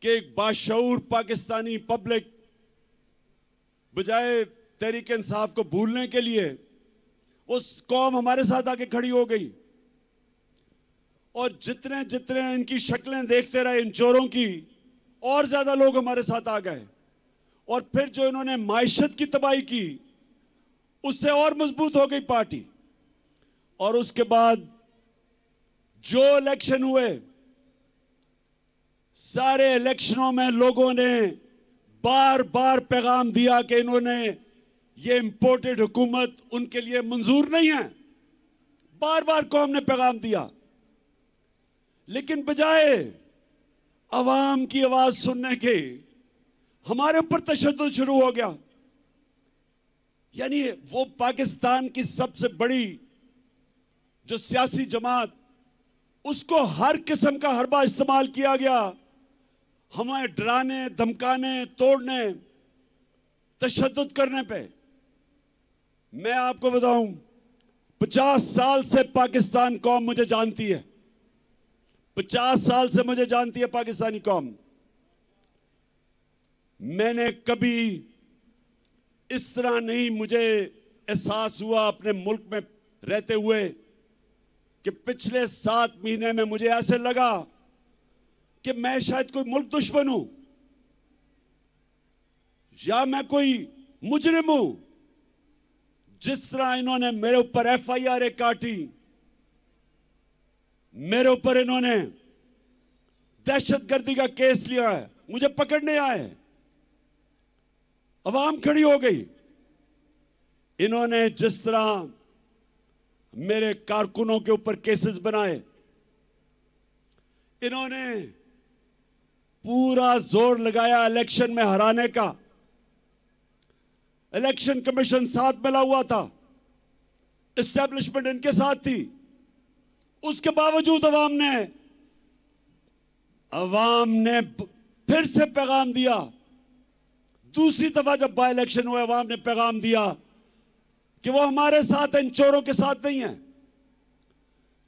कि एक बाशऊर पाकिस्तानी पब्लिक बजाय तहरीक इंसाफ को भूलने के लिए उस कौम हमारे साथ आके खड़ी हो गई। और जितने जितने इनकी शक्लें देखते रहे इन चोरों की, और ज्यादा लोग हमारे साथ आ गए। और फिर जो इन्होंने माइशत की तबाही की, उससे और मजबूत हो गई पार्टी। और उसके बाद जो इलेक्शन हुए, सारे इलेक्शनों में लोगों ने बार बार पैगाम दिया कि इन्होंने ये इंपोर्टेड हुकूमत उनके लिए मंजूर नहीं है। बार बार कौम ने पैगाम दिया, लेकिन बजाय अवाम की आवाज सुनने के हमारे ऊपर तशद्दुद शुरू हो गया। यानी वो पाकिस्तान की सबसे बड़ी जो सियासी जमात, उसको हर किस्म का हरबा इस्तेमाल किया गया, हमें डराने, धमकाने, तोड़ने, तशद्दुद करने पे। मैं आपको बताऊं, 50 साल से पाकिस्तान कौम मुझे जानती है। 50 साल से मुझे जानती है पाकिस्तानी कौम। मैंने कभी इस तरह नहीं मुझे एहसास हुआ अपने मुल्क में रहते हुए कि पिछले 7 महीने में मुझे ऐसे लगा कि मैं शायद कोई मुल्क दुश्मन हूं या मैं कोई मुजरिम हूं। जिस तरह इन्होंने मेरे ऊपर एफआईआर काटी, मेरे ऊपर इन्होंने दहशतगर्दी का केस लिया है, मुझे पकड़ने आए, अवाम खड़ी हो गई। इन्होंने जिस तरह मेरे कारकुनों के ऊपर केसेस बनाए, इन्होंने पूरा जोर लगाया इलेक्शन में हराने का। इलेक्शन कमीशन साथ मिला हुआ था, एस्टेब्लिशमेंट इनके साथ थी। उसके बावजूद अवाम ने फिर से पैगाम दिया। दूसरी दफा जब बाय इलेक्शन हुए, अवाम ने पैगाम दिया कि वो हमारे साथ इन चोरों के साथ नहीं है।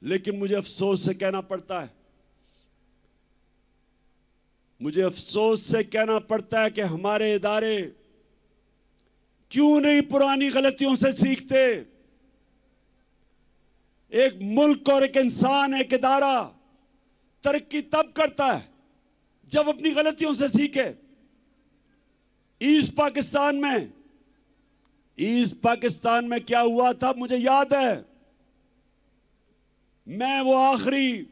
लेकिन मुझे अफसोस से कहना पड़ता है मुझे अफसोस से कहना पड़ता है कि हमारे इदारे क्यों नहीं पुरानी गलतियों से सीखते। एक मुल्क और एक इंसान, एक इदारा तरक्की तब करता है जब अपनी गलतियों से सीखे। ईस्ट पाकिस्तान में क्या हुआ था मुझे याद है। मैं वो आखिरी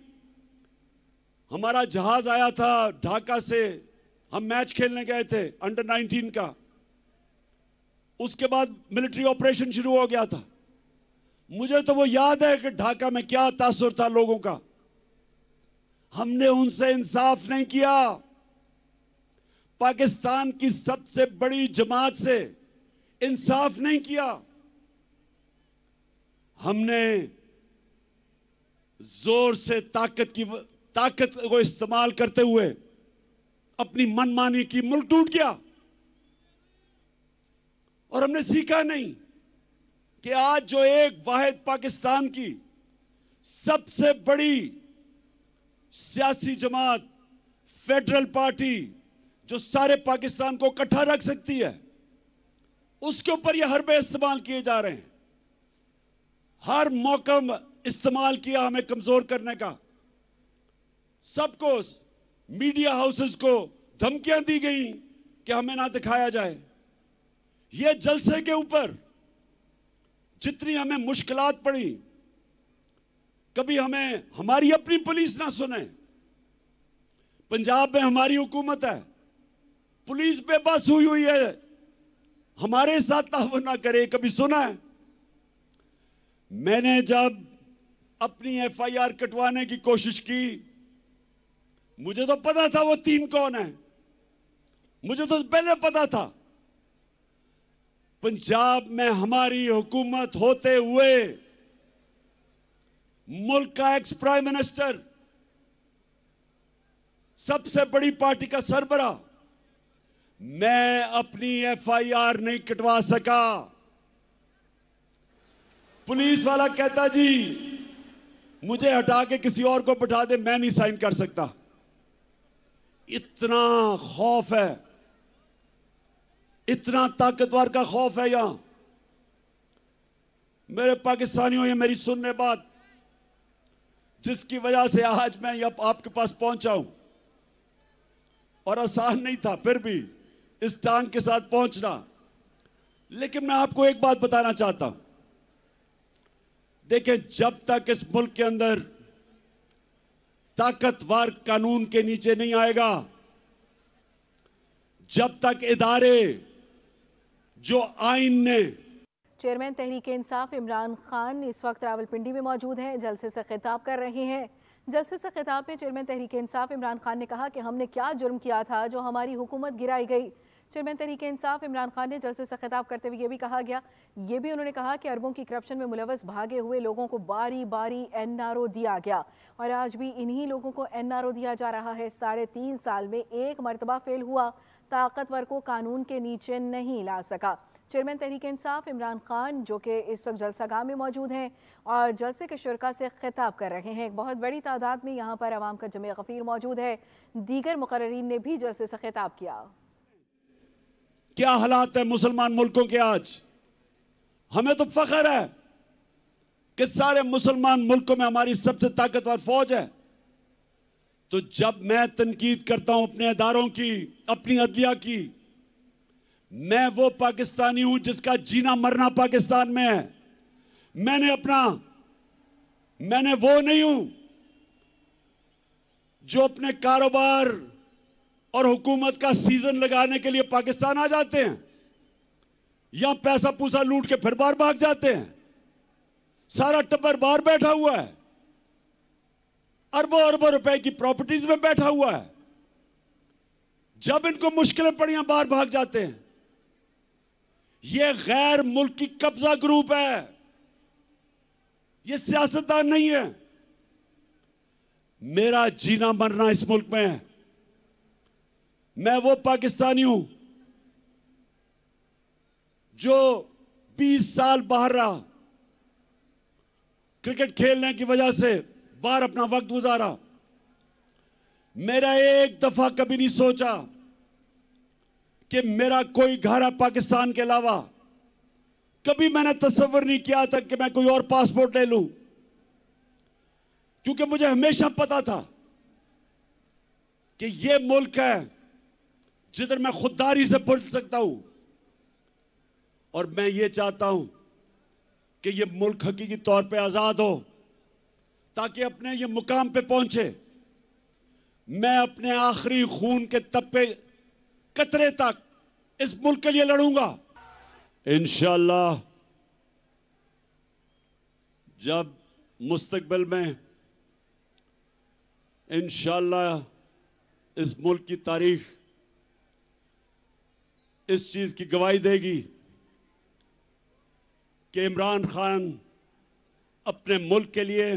हमारा जहाज आया था ढाका से, हम मैच खेलने गए थे अंडर 19 का। उसके बाद मिलिट्री ऑपरेशन शुरू हो गया था। मुझे तो वो याद है कि ढाका में क्या तासुर था लोगों का। हमने उनसे इंसाफ नहीं किया। पाकिस्तान की सबसे बड़ी जमात से इंसाफ नहीं किया। हमने जोर से ताकत को इस्तेमाल करते हुए अपनी मनमानी की, मुल्क टूट गया। और हमने सीखा नहीं कि आज जो एक वाहिद पाकिस्तान की सबसे बड़ी सियासी जमात, फेडरल पार्टी, जो सारे पाकिस्तान को इकट्ठा रख सकती है, उसके ऊपर यह हरबे इस्तेमाल किए जा रहे हैं। हर मौका इस्तेमाल किया हमें कमजोर करने का। सबको, मीडिया हाउसेस को धमकियां दी गई कि हमें ना दिखाया जाए। यह जलसे के ऊपर जितनी हमें मुश्किलात पड़ी, कभी हमें हमारी अपनी पुलिस ना सुने। पंजाब में हमारी हुकूमत है, पुलिस बेबस हुई है, हमारे साथ ताउन ना करे, कभी सुना है? मैंने जब अपनी एफआईआर कटवाने की कोशिश की, मुझे तो पता था वो 3 कौन है। मुझे तो पहले पता था। पंजाब में हमारी हुकूमत होते हुए मुल्क का एक्स प्राइम मिनिस्टर, सबसे बड़ी पार्टी का सरबराह, मैं अपनी एफआईआर नहीं कटवा सका। पुलिस वाला कहता जी मुझे हटा के किसी और को बिठा दे, मैं नहीं साइन कर सकता। इतना खौफ है, इतना ताकतवर का खौफ है यहां। मेरे पाकिस्तानियों, ये मेरी सुनने बात, जिसकी वजह से आज मैं आपके पास पहुंचा हूं, और आसान नहीं था फिर भी इस टांग के साथ पहुंचना। लेकिन मैं आपको एक बात बताना चाहता हूं। देखिए, जब तक इस मुल्क के अंदर ताकतवर कानून के नीचे नहीं आएगा, जब तक इदारे जो आइन ने। चेयरमैन तहरीक इंसाफ इमरान खान इस वक्त रावलपिंडी में मौजूद हैं, जलसे से खिताब कर रहे हैं। जलसे से खिताब में चेयरमैन तहरीक इंसाफ इमरान खान ने कहा कि हमने क्या जुर्म किया था जो हमारी हुकूमत गिराई गई। चेयरमैन तहरीक इंसाफ इमरान खान ने जलसे से खिताब करते हुए ये भी उन्होंने कहा कि अरबों की करप्शन में मुलव्वस भागे हुए लोगों को बारी बारी एनआरओ दिया गया और आज भी इन्हीं लोगों को एनआरओ दिया जा रहा है। 3.5 साल में एक मरतबा फेल हुआ, ताकतवर को कानून के नीचे नहीं ला सका। चेयरमैन तहरीक इंसाफ इमरान खान, जो कि इस वक्त जलसागाह में मौजूद हैं और जलसे के शुरका से खिताब कर रहे हैं। एक बहुत बड़ी तादाद में यहाँ पर अवाम का जमे गफीर मौजूद है। दीगर मुकर्रीन ने भी जलसे से खिताब किया। क्या हालात है मुसलमान मुल्कों के आज। हमें तो फख्र है कि सारे मुसलमान मुल्कों में हमारी सबसे ताकतवर फौज है। तो जब मैं तनकीद करता हूं अपने इदारों की, अपनी अदलिया की, मैं वो पाकिस्तानी हूं जिसका जीना मरना पाकिस्तान में है। मैंने वो नहीं हूं जो अपने कारोबार और हुकूमत का सीजन लगाने के लिए पाकिस्तान आ जाते हैं या पैसा पूसा लूट के फिर बाहर भाग जाते हैं। सारा टब्बर बाहर बैठा हुआ है, अरबों अरबों रुपए की प्रॉपर्टीज में बैठा हुआ है। जब इनको मुश्किलें पड़ियां बाहर भाग जाते हैं। यह गैर मुल्की कब्जा ग्रुप है, यह सियासतदान नहीं है। मेरा जीना मरना इस मुल्क में है। मैं वो पाकिस्तानी हूं जो 20 साल बाहर रहा, क्रिकेट खेलने की वजह से बाहर अपना वक्त गुजारा। मेरा एक दफा कभी नहीं सोचा कि मेरा कोई घर है पाकिस्तान के अलावा। कभी मैंने तस्वीर नहीं किया था कि मैं कोई और पासपोर्ट ले लूं, क्योंकि मुझे हमेशा पता था कि यह मुल्क है जिधर मैं खुददारी से पढ़ सकता हूं, और मैं ये चाहता हूं कि यह मुल्क हकीकी तौर पे आजाद हो, ताकि अपने ये मुकाम पे पहुंचे। मैं अपने आखिरी खून के तप्पे कतरे तक इस मुल्क के लिए लड़ूंगा। इंशाअल्लाह जब मुस्तकबिल में इंशाअल्लाह इस मुल्क की तारीख इस चीज की गवाही देगी कि इमरान खान अपने मुल्क के लिए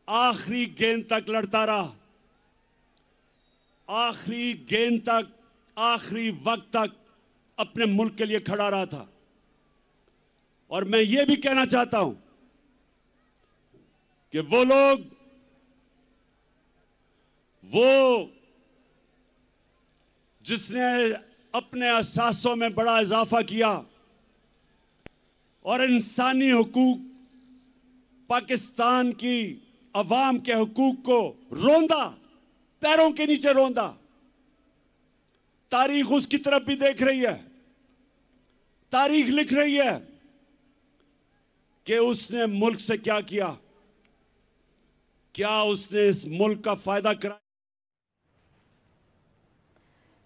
आखिरी गेंद तक लड़ता रहा, आखिरी गेंद तक, आखिरी वक्त तक अपने मुल्क के लिए खड़ा रहा था। और मैं ये भी कहना चाहता हूं कि वो लोग जिसने अपने अहसासों में बड़ा इजाफा किया और इंसानी हुकूक, पाकिस्तान की अवाम के हुकूक को रोंदा, पैरों के नीचे रोंदा, तारीख उसकी तरफ भी देख रही है। तारीख लिख रही है कि उसने मुल्क से क्या किया, क्या उसने इस मुल्क का फायदा कराया।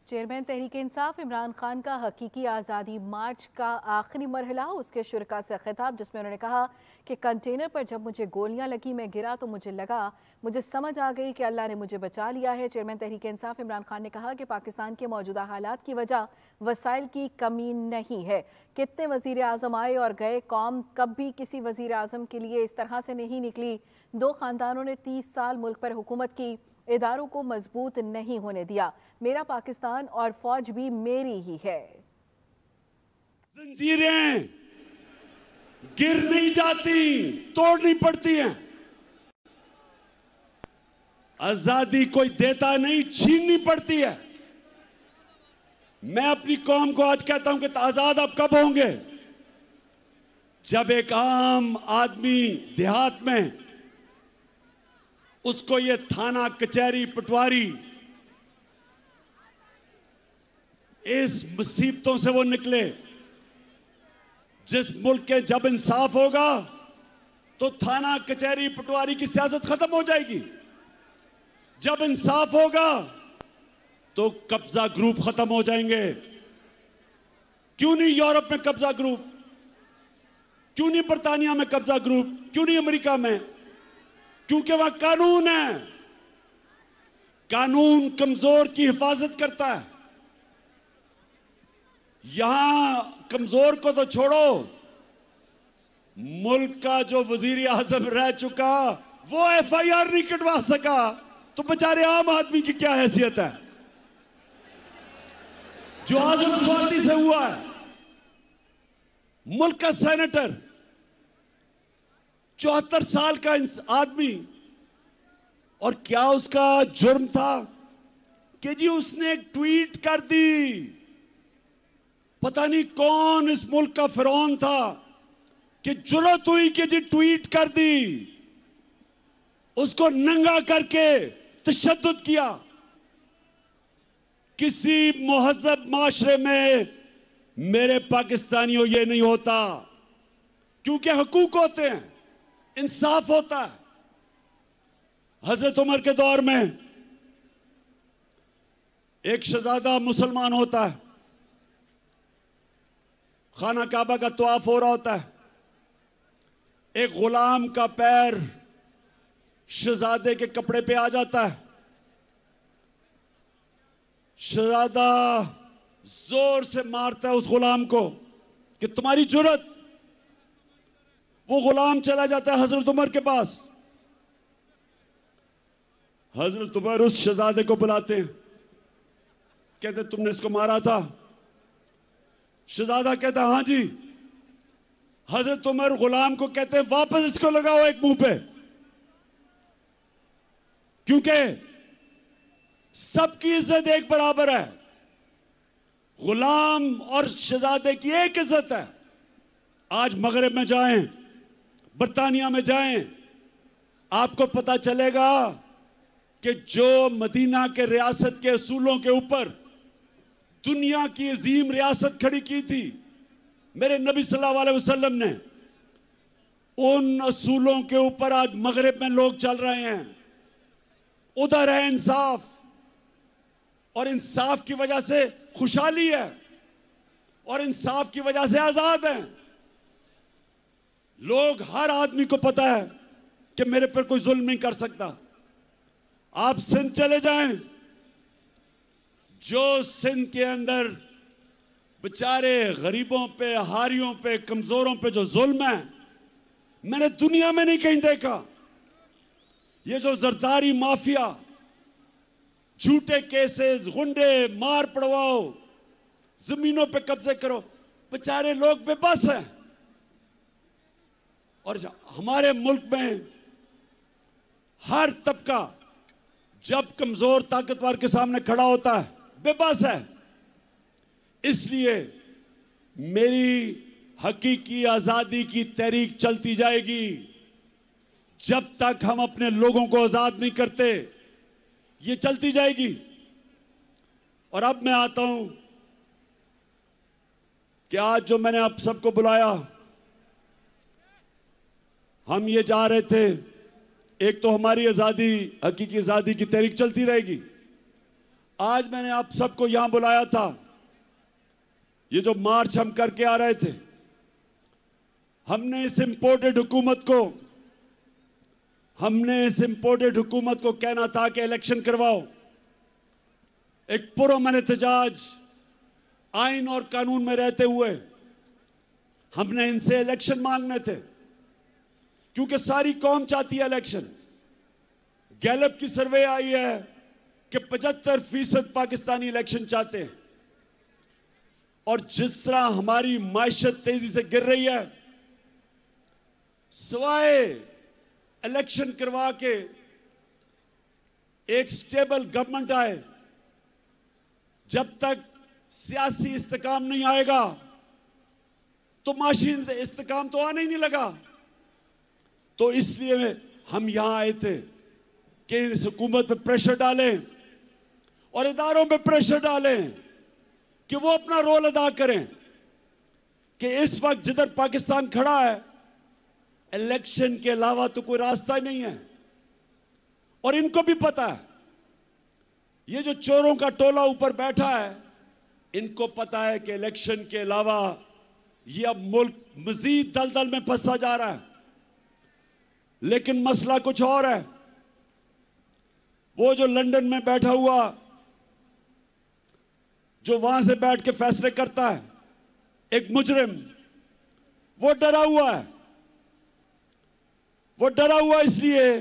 चेयरमैन तहरीक इंसाफ इमरान खान का हकीकी आज़ादी मार्च का आखिरी मरहला, उसके शुरका से खिताब, जिसमें उन्होंने कहा कि कंटेनर पर जब मुझे गोलियां लगी, मैं गिरा तो मुझे लगा, मुझे समझ आ गई कि अल्लाह ने मुझे बचा लिया है। चेयरमैन तहरीक इंसाफ इमरान खान ने कहा कि पाकिस्तान के मौजूदा हालात की वजह वसाइल की कमी नहीं है। कितने वजीर आज़म आए और गए, कौम कभी किसी वजीर आज़म के लिए इस तरह से नहीं निकली। दो खानदानों ने 30 साल मुल्क पर हुकूमत की, इदारों को मजबूत नहीं होने दिया। मेरा पाकिस्तान और फौज भी मेरी ही है। जंजीरें गिर नहीं जाती, तोड़नी पड़ती हैं। आजादी कोई देता नहीं, छीननी पड़ती है। मैं अपनी कौम को आज कहता हूं कि आजाद आप कब होंगे? जब एक आम आदमी देहात में उसको ये थाना, कचहरी, पटवारी, इस मुसीबतों से वो निकले। जिस मुल्क के जब इंसाफ होगा तो थाना, कचहरी, पटवारी की सियासत खत्म हो जाएगी। जब इंसाफ होगा तो कब्जा ग्रुप खत्म हो जाएंगे। क्यों नहीं यूरोप में कब्जा ग्रुप? क्यों नहीं बर्तानिया में कब्जा ग्रुप? क्यों नहीं अमेरिका में? क्योंकि वहां कानून है। कानून कमजोर की हिफाजत करता है। यहां कमजोर को तो छोड़ो, मुल्क का जो वजीर आजम रह चुका वो एफआईआर नहीं कटवा सका, तो बेचारे आम आदमी की क्या हैसियत है? जो आजम स्वाति से हुआ है, मुल्क का सेनेटर, 74 साल का आदमी, और क्या उसका जुर्म था कि जी उसने एक ट्वीट कर दी। पता नहीं कौन इस मुल्क का फिरौन था कि जुर्रत हुई कि जी ट्वीट कर दी, उसको नंगा करके तशद्दुद किया। किसी मुहज़्ज़ब माशरे में मेरे पाकिस्तानियों ये नहीं होता, क्योंकि हुकूक होते हैं, इंसाफ होता है। हजरत उमर के दौर में एक शहजादा मुसलमान होता है, खाना काबा का तवाफ हो रहा होता है, एक गुलाम का पैर शहजादे के कपड़े पे आ जाता है। शहजादा जोर से मारता है उस गुलाम को कि तुम्हारी जुर्रत। वो गुलाम चला जाता है हजरत उमर के पास। हजरत उमर उस शहजादे को बुलाते हैं, कहते तुमने इसको मारा था? शहजादा कहता हां जी। हजरत उमर गुलाम को कहते हैं वापस इसको लगाओ एक मुंह पे, क्योंकि सबकी इज्जत एक बराबर है। गुलाम और शहजादे की एक इज्जत है। आज मगरिब में जाएं, बरतानिया में जाएं, आपको पता चलेगा कि जो मदीना के रियासत के असूलों के ऊपर दुनिया की अजीम रियासत खड़ी की थी मेरे नबी सल्लल्लाहु अलैहि वसल्लम ने, उन असूलों के ऊपर आज मगरिब में लोग चल रहे हैं। उधर है इंसाफ, और इंसाफ की वजह से खुशहाली है, और इंसाफ की वजह से आजाद हैं लोग। हर आदमी को पता है कि मेरे पर कोई जुल्म नहीं कर सकता। आप सिंध चले जाएं, जो सिंध के अंदर बेचारे गरीबों पे, हारियों पे, कमजोरों पे जो जुल्म है, मैंने दुनिया में नहीं कहीं देखा। ये जो जरदारी माफिया, झूठे केसेस, गुंडे, मार पड़वाओ, जमीनों पे कब्जे करो, बेचारे लोग बेबस हैं। और हमारे मुल्क में हर तबका जब कमजोर ताकतवर के सामने खड़ा होता है बेबस है। इसलिए मेरी हकीकी आजादी की तहरीक चलती जाएगी जब तक हम अपने लोगों को आजाद नहीं करते। ये चलती जाएगी। और अब मैं आता हूं कि आज जो मैंने आप सबको बुलाया, हम ये जा रहे थे, एक तो हमारी आजादी, हकीकी आजादी की तहरीक चलती रहेगी। आज मैंने आप सबको यहां बुलाया था, ये जो मार्च हम करके आ रहे थे, हमने इस इंपोर्टेड हुकूमत को कहना था कि इलेक्शन करवाओ। एक पुरअमन एहतजाज आइन और कानून में रहते हुए हमने इनसे इलेक्शन मांगने थे, क्योंकि सारी कौम चाहती है इलेक्शन। गैलप की सर्वे आई है कि 75% पाकिस्तानी इलेक्शन चाहते हैं। और जिस तरह हमारी मायशत तेजी से गिर रही है, सिवाय इलेक्शन करवा के एक स्टेबल गवर्नमेंट आए, जब तक सियासी इस्तेकाम नहीं आएगा तो माशी इस्तेकाम तो आने ही नहीं लगा। तो इसलिए हम यहां आए थे कि इस हुकूमत पे प्रेशर डालें और इदारों पे प्रेशर डालें कि वो अपना रोल अदा करें कि इस वक्त जिधर पाकिस्तान खड़ा है, इलेक्शन के अलावा तो कोई रास्ता ही नहीं है। और इनको भी पता है, ये जो चोरों का टोला ऊपर बैठा है, इनको पता है कि इलेक्शन के अलावा ये अब मुल्क मजीद दलदल में फंसता जा रहा है। लेकिन मसला कुछ और है। वो जो लंदन में बैठा हुआ, जो वहां से बैठ के फैसले करता है, एक मुजरिम, वो डरा हुआ है। वो डरा हुआ इसलिए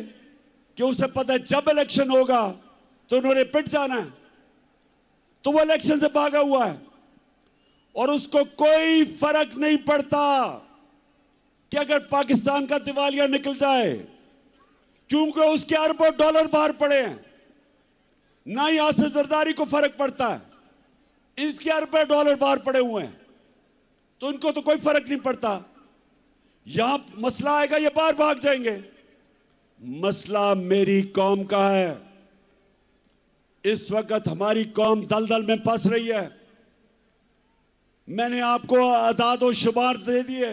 कि उसे पता है जब इलेक्शन होगा तो उन्होंने पिट जाना है। तो वो इलेक्शन से भागा हुआ है और उसको कोई फर्क नहीं पड़ता कि अगर पाकिस्तान का दिवालिया निकल जाए, क्योंकि उसके अरबों डॉलर बाहर पड़े हैं। ना ही आसिफ जरदारी को फर्क पड़ता है, इसके अरबों डॉलर बाहर पड़े हुए हैं, तो उनको तो कोई फर्क नहीं पड़ता। यहां मसला आएगा, ये बाहर भाग जाएंगे। मसला मेरी कौम का है। इस वक्त हमारी कौम दलदल में फंस रही है। मैंने आपको आदाद और शुमार दे दिए।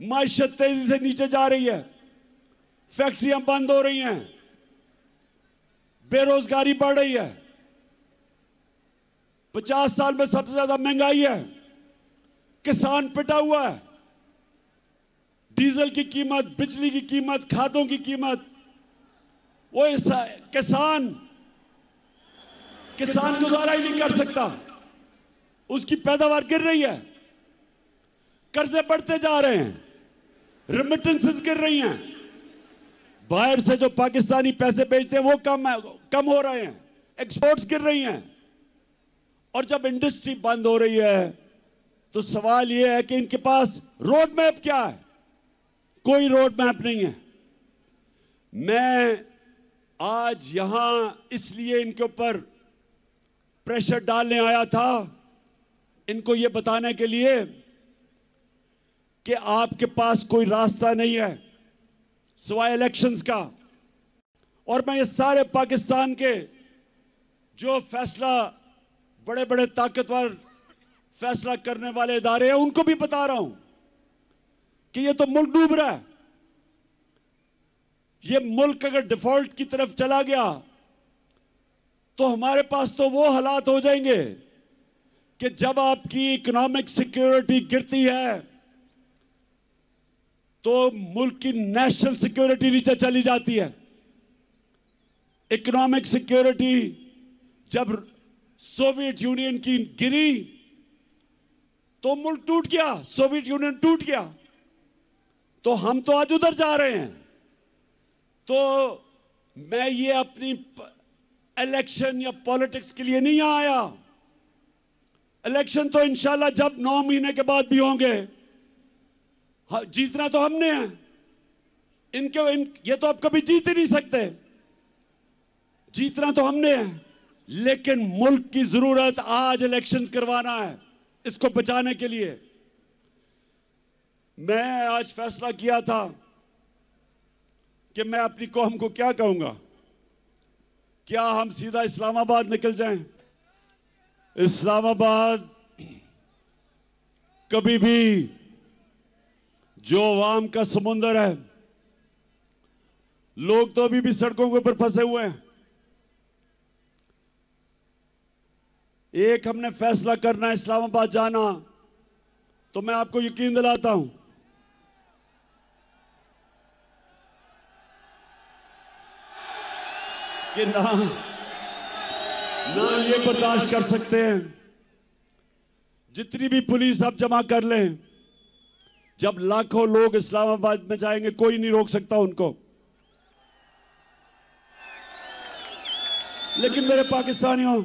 मायशत तेजी से नीचे जा रही है, फैक्ट्रियां बंद हो रही हैं, बेरोजगारी बढ़ रही है, 50 साल में सबसे ज्यादा महंगाई है, किसान पिटा हुआ है, डीजल की कीमत, बिजली की कीमत, खादों की कीमत, वो किसान गुजारा ही नहीं कर सकता, उसकी पैदावार गिर रही है, कर्जे बढ़ते जा रहे हैं, रेमिटेंसेस गिर रही हैं, बाहर से जो पाकिस्तानी पैसे भेजते हैं वो कम हो रहे हैं, एक्सपोर्ट्स गिर रही हैं। और जब इंडस्ट्री बंद हो रही है तो सवाल यह है कि इनके पास रोड मैप क्या है? कोई रोड मैप नहीं है। मैं आज यहां इसलिए इनके ऊपर प्रेशर डालने आया था, इनको यह बताने के लिए कि आपके पास कोई रास्ता नहीं है सिवाय इलेक्शंस का। और मैं ये सारे पाकिस्तान के जो फैसला, बड़े बड़े ताकतवर फैसला करने वाले इदारे हैं, उनको भी बता रहा हूं कि ये तो मुल्क डूब रहा है। ये मुल्क अगर डिफॉल्ट की तरफ चला गया तो हमारे पास तो वो हालात हो जाएंगे कि जब आपकी इकोनॉमिक सिक्योरिटी गिरती है तो मुल्क की नेशनल सिक्योरिटी नीचे चली जाती है। इकोनॉमिक सिक्योरिटी जब सोवियत यूनियन की गिरी तो मुल्क टूट गया, सोवियत यूनियन टूट गया। तो हम तो आज उधर जा रहे हैं। तो मैं ये अपनी इलेक्शन या पॉलिटिक्स के लिए नहीं आया। इलेक्शन तो इंशाल्लाह जब 9 महीने के बाद भी होंगे, जीतना तो हमने है। ये तो आप कभी जीत ही नहीं सकते। जीतना तो हमने है, लेकिन मुल्क की जरूरत आज इलेक्शन करवाना है, इसको बचाने के लिए। मैं आज फैसला किया था कि मैं अपनी कौम को क्या कहूंगा। क्या हम सीधा इस्लामाबाद निकल जाएं? इस्लामाबाद कभी भी जो अवाम का समुंदर है, लोग तो अभी भी सड़कों के ऊपर फंसे हुए हैं। एक हमने फैसला करना है इस्लामाबाद जाना, तो मैं आपको यकीन दिलाता हूं कि ना ये बर्दाश्त कर सकते हैं। जितनी भी पुलिस आप जमा कर लें, जब लाखों लोग इस्लामाबाद में जाएंगे कोई नहीं रोक सकता उनको। लेकिन मेरे पाकिस्तानियों,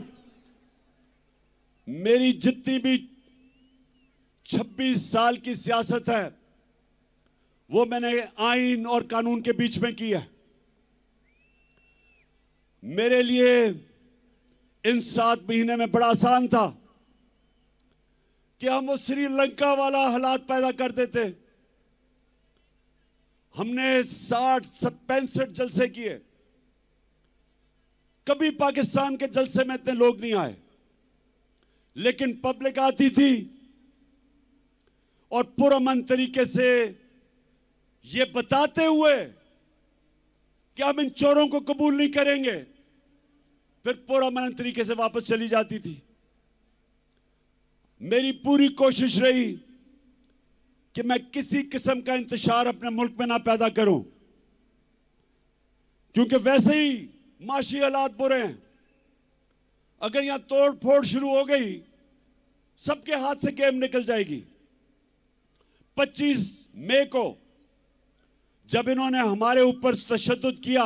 मेरी जितनी भी 26 साल की सियासत है वो मैंने आइन और कानून के बीच में की है। मेरे लिए इन 7 महीने में बड़ा आसान था कि हम वो श्रीलंका वाला हालात पैदा कर देते। हमने 65 जलसे किए, कभी पाकिस्तान के जलसे में इतने लोग नहीं आए। लेकिन पब्लिक आती थी और पुरअमन तरीके से ये बताते हुए कि हम इन चोरों को कबूल नहीं करेंगे, फिर पुरअमन तरीके से वापस चली जाती थी। मेरी पूरी कोशिश रही कि मैं किसी किस्म का इंतशार अपने मुल्क में ना पैदा करूं, क्योंकि वैसे ही माशी हालात बुरे हैं। अगर यहां तोड़ फोड़ शुरू हो गई, सबके हाथ से गेम निकल जाएगी। 25 मई को जब इन्होंने हमारे ऊपर तशद्दुद किया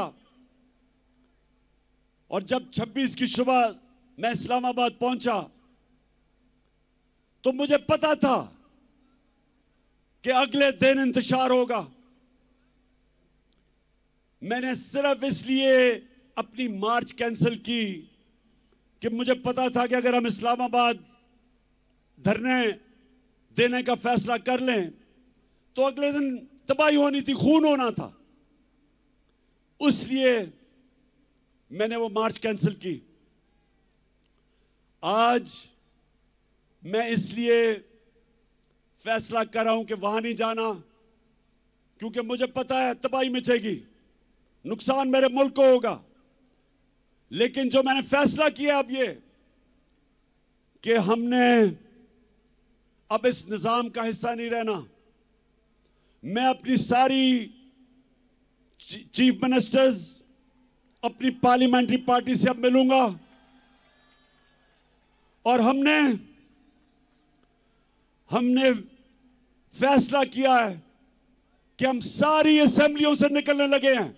और जब 26 की सुबह मैं इस्लामाबाद पहुंचा, तो मुझे पता था कि अगले दिन इंतशार होगा। मैंने सिर्फ इसलिए अपनी मार्च कैंसिल की कि मुझे पता था कि अगर हम इस्लामाबाद धरने देने का फैसला कर लें तो अगले दिन तबाही होनी थी, खून होना था। इसलिए मैंने वो मार्च कैंसिल की। आज मैं इसलिए फैसला कर रहा हूं कि वहां नहीं जाना, क्योंकि मुझे पता है तबाही मचेगी, नुकसान मेरे मुल्क को होगा। लेकिन जो मैंने फैसला किया अब ये कि हमने अब इस निजाम का हिस्सा नहीं रहना। मैं अपनी सारी चीफ मिनिस्टर्स, अपनी पार्लियामेंट्री पार्टी से अब मिलूंगा और हमने फैसला किया है कि हम सारी असेंबलियों से निकलने लगे हैं।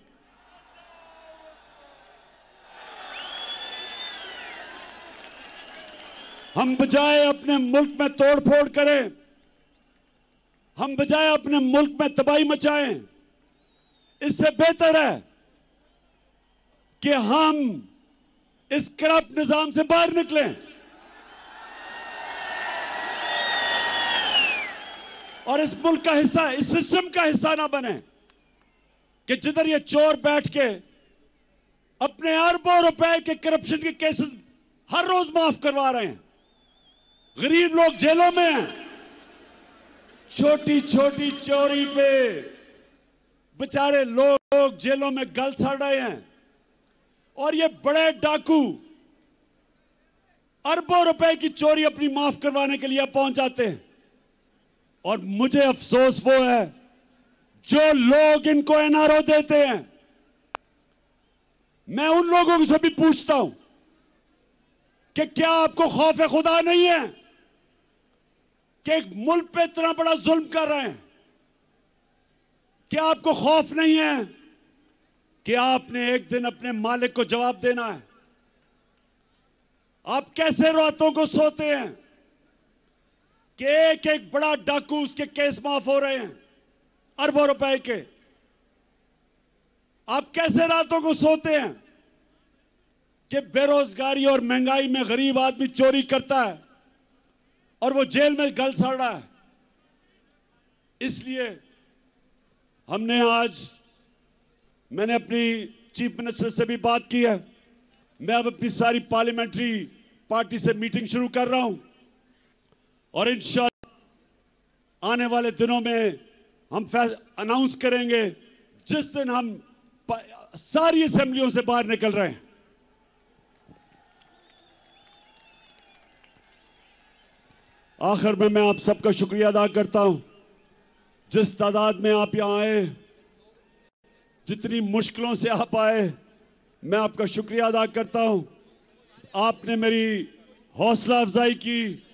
हम बजाय अपने मुल्क में तोड़फोड़ करें, हम बजाय अपने मुल्क में तबाही मचाएं, इससे बेहतर है कि हम इस करप्ट निजाम से बाहर निकलें और इस मुल्क का हिस्सा, इस सिस्टम का हिस्सा ना बने कि जिधर ये चोर बैठ के अपने अरबों रुपए के करप्शन के केसेस हर रोज माफ करवा रहे हैं। गरीब लोग जेलों में हैं, छोटी छोटी चोरी पे बेचारे लोग जेलों में गल सड़ रहे हैं और ये बड़े डाकू अरबों रुपए की चोरी अपनी माफ करवाने के लिए पहुंच जाते हैं। और मुझे अफसोस वो है जो लोग इनको एनआरओ देते हैं। मैं उन लोगों से भी पूछता हूं कि क्या आपको खौफ खुदा नहीं है कि एक मुल्क पे इतना बड़ा जुल्म कर रहे हैं? क्या आपको खौफ नहीं है कि आपने एक दिन अपने मालिक को जवाब देना है? आप कैसे रातों को सोते हैं कि एक एक बड़ा डाकू, उसके केस माफ हो रहे हैं अरबों रुपए के? आप कैसे रातों को सोते हैं कि बेरोजगारी और महंगाई में गरीब आदमी चोरी करता है और वो जेल में गल सड़ रहा है? इसलिए मैंने अपनी चीफ मिनिस्टर से भी बात की है। मैं अब अपनी सारी पार्लियामेंट्री पार्टी से मीटिंग शुरू कर रहा हूं और इंशाअल्लाह आने वाले दिनों में हम अनाउंस करेंगे जिस दिन हम सारी असेंबलियों से बाहर निकल रहे हैं। आखिर में मैं आप सबका शुक्रिया अदा करता हूं, जिस तादाद में आप यहां आए, जितनी मुश्किलों से आप आए, मैं आपका शुक्रिया अदा करता हूं। आपने मेरी हौसला अफजाई की,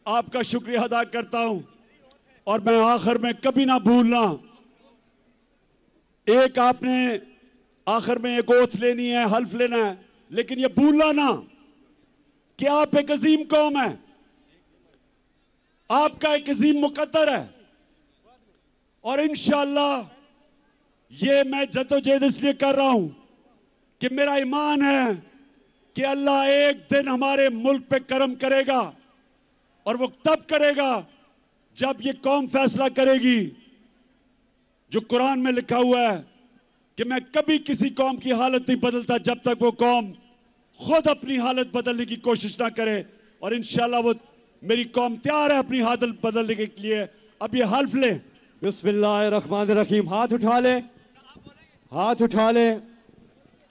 आपका शुक्रिया अदा करता हूं। और मैं आखिर में कभी ना भूलना, एक आपने आखिर में एक ओथ लेनी है, हल्फ लेना है, लेकिन यह भूलना ना कि आप एक अजीम कौम है, आपका एक अजीम मुकद्दर है। और इंशाअल्लाह ये मैं जद्दोजहद इसलिए कर रहा हूं कि मेरा ईमान है कि अल्लाह एक दिन हमारे मुल्क पे करम करेगा और वो तब करेगा जब ये कौम फैसला करेगी। जो कुरान में लिखा हुआ है कि मैं कभी किसी कौम की हालत नहीं बदलता जब तक वो कौम खुद अपनी हालत बदलने की कोशिश ना करे। और इंशाअल्लाह वो मेरी कौम तैयार है अपनी हालत बदलने के लिए। अब ये हल्फ ले। बिस्मिल्लाहिर्रहमानिर्रहीम। हाथ उठा ले, हाथ उठा ले,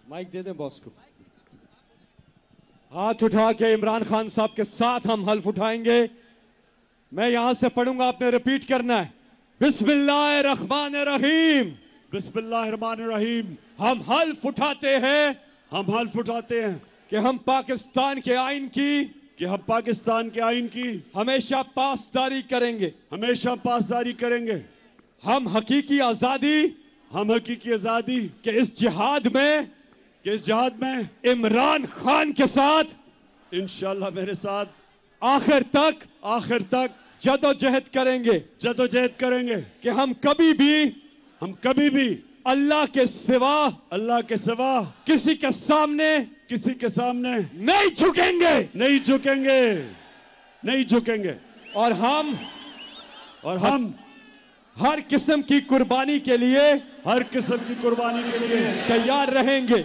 माइक दे दें बॉस को। हाथ उठा के इमरान खान साहब के साथ हम हल्फ उठाएंगे। मैं यहां से पढ़ूंगा, आपने रिपीट करना है। बिस्मिल्लाहिर्रहमानिर्रहीम। बिस्मिल्लाहिर्रहमानिर्रहीम। हम हल्फ उठाते हैं, हम हल्फ उठाते हैं कि हम पाकिस्तान के आइन की हमेशा पासदारी करेंगे, हमेशा पासदारी करेंगे। हम हकीकी आजादी के इस जिहाद में इमरान खान के साथ इंशाअल्लाह मेरे साथ आखिर तक जदोजहद करेंगे कि हम कभी भी अल्लाह के सिवा किसी के सामने नहीं झुकेंगे। और हम हर किस्म की कुर्बानी के लिए तैयार रहेंगे।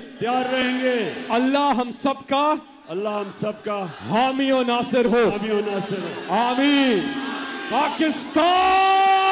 अल्लाह हम सबका हामी और नासिर हो। आमीन। पाकिस्तान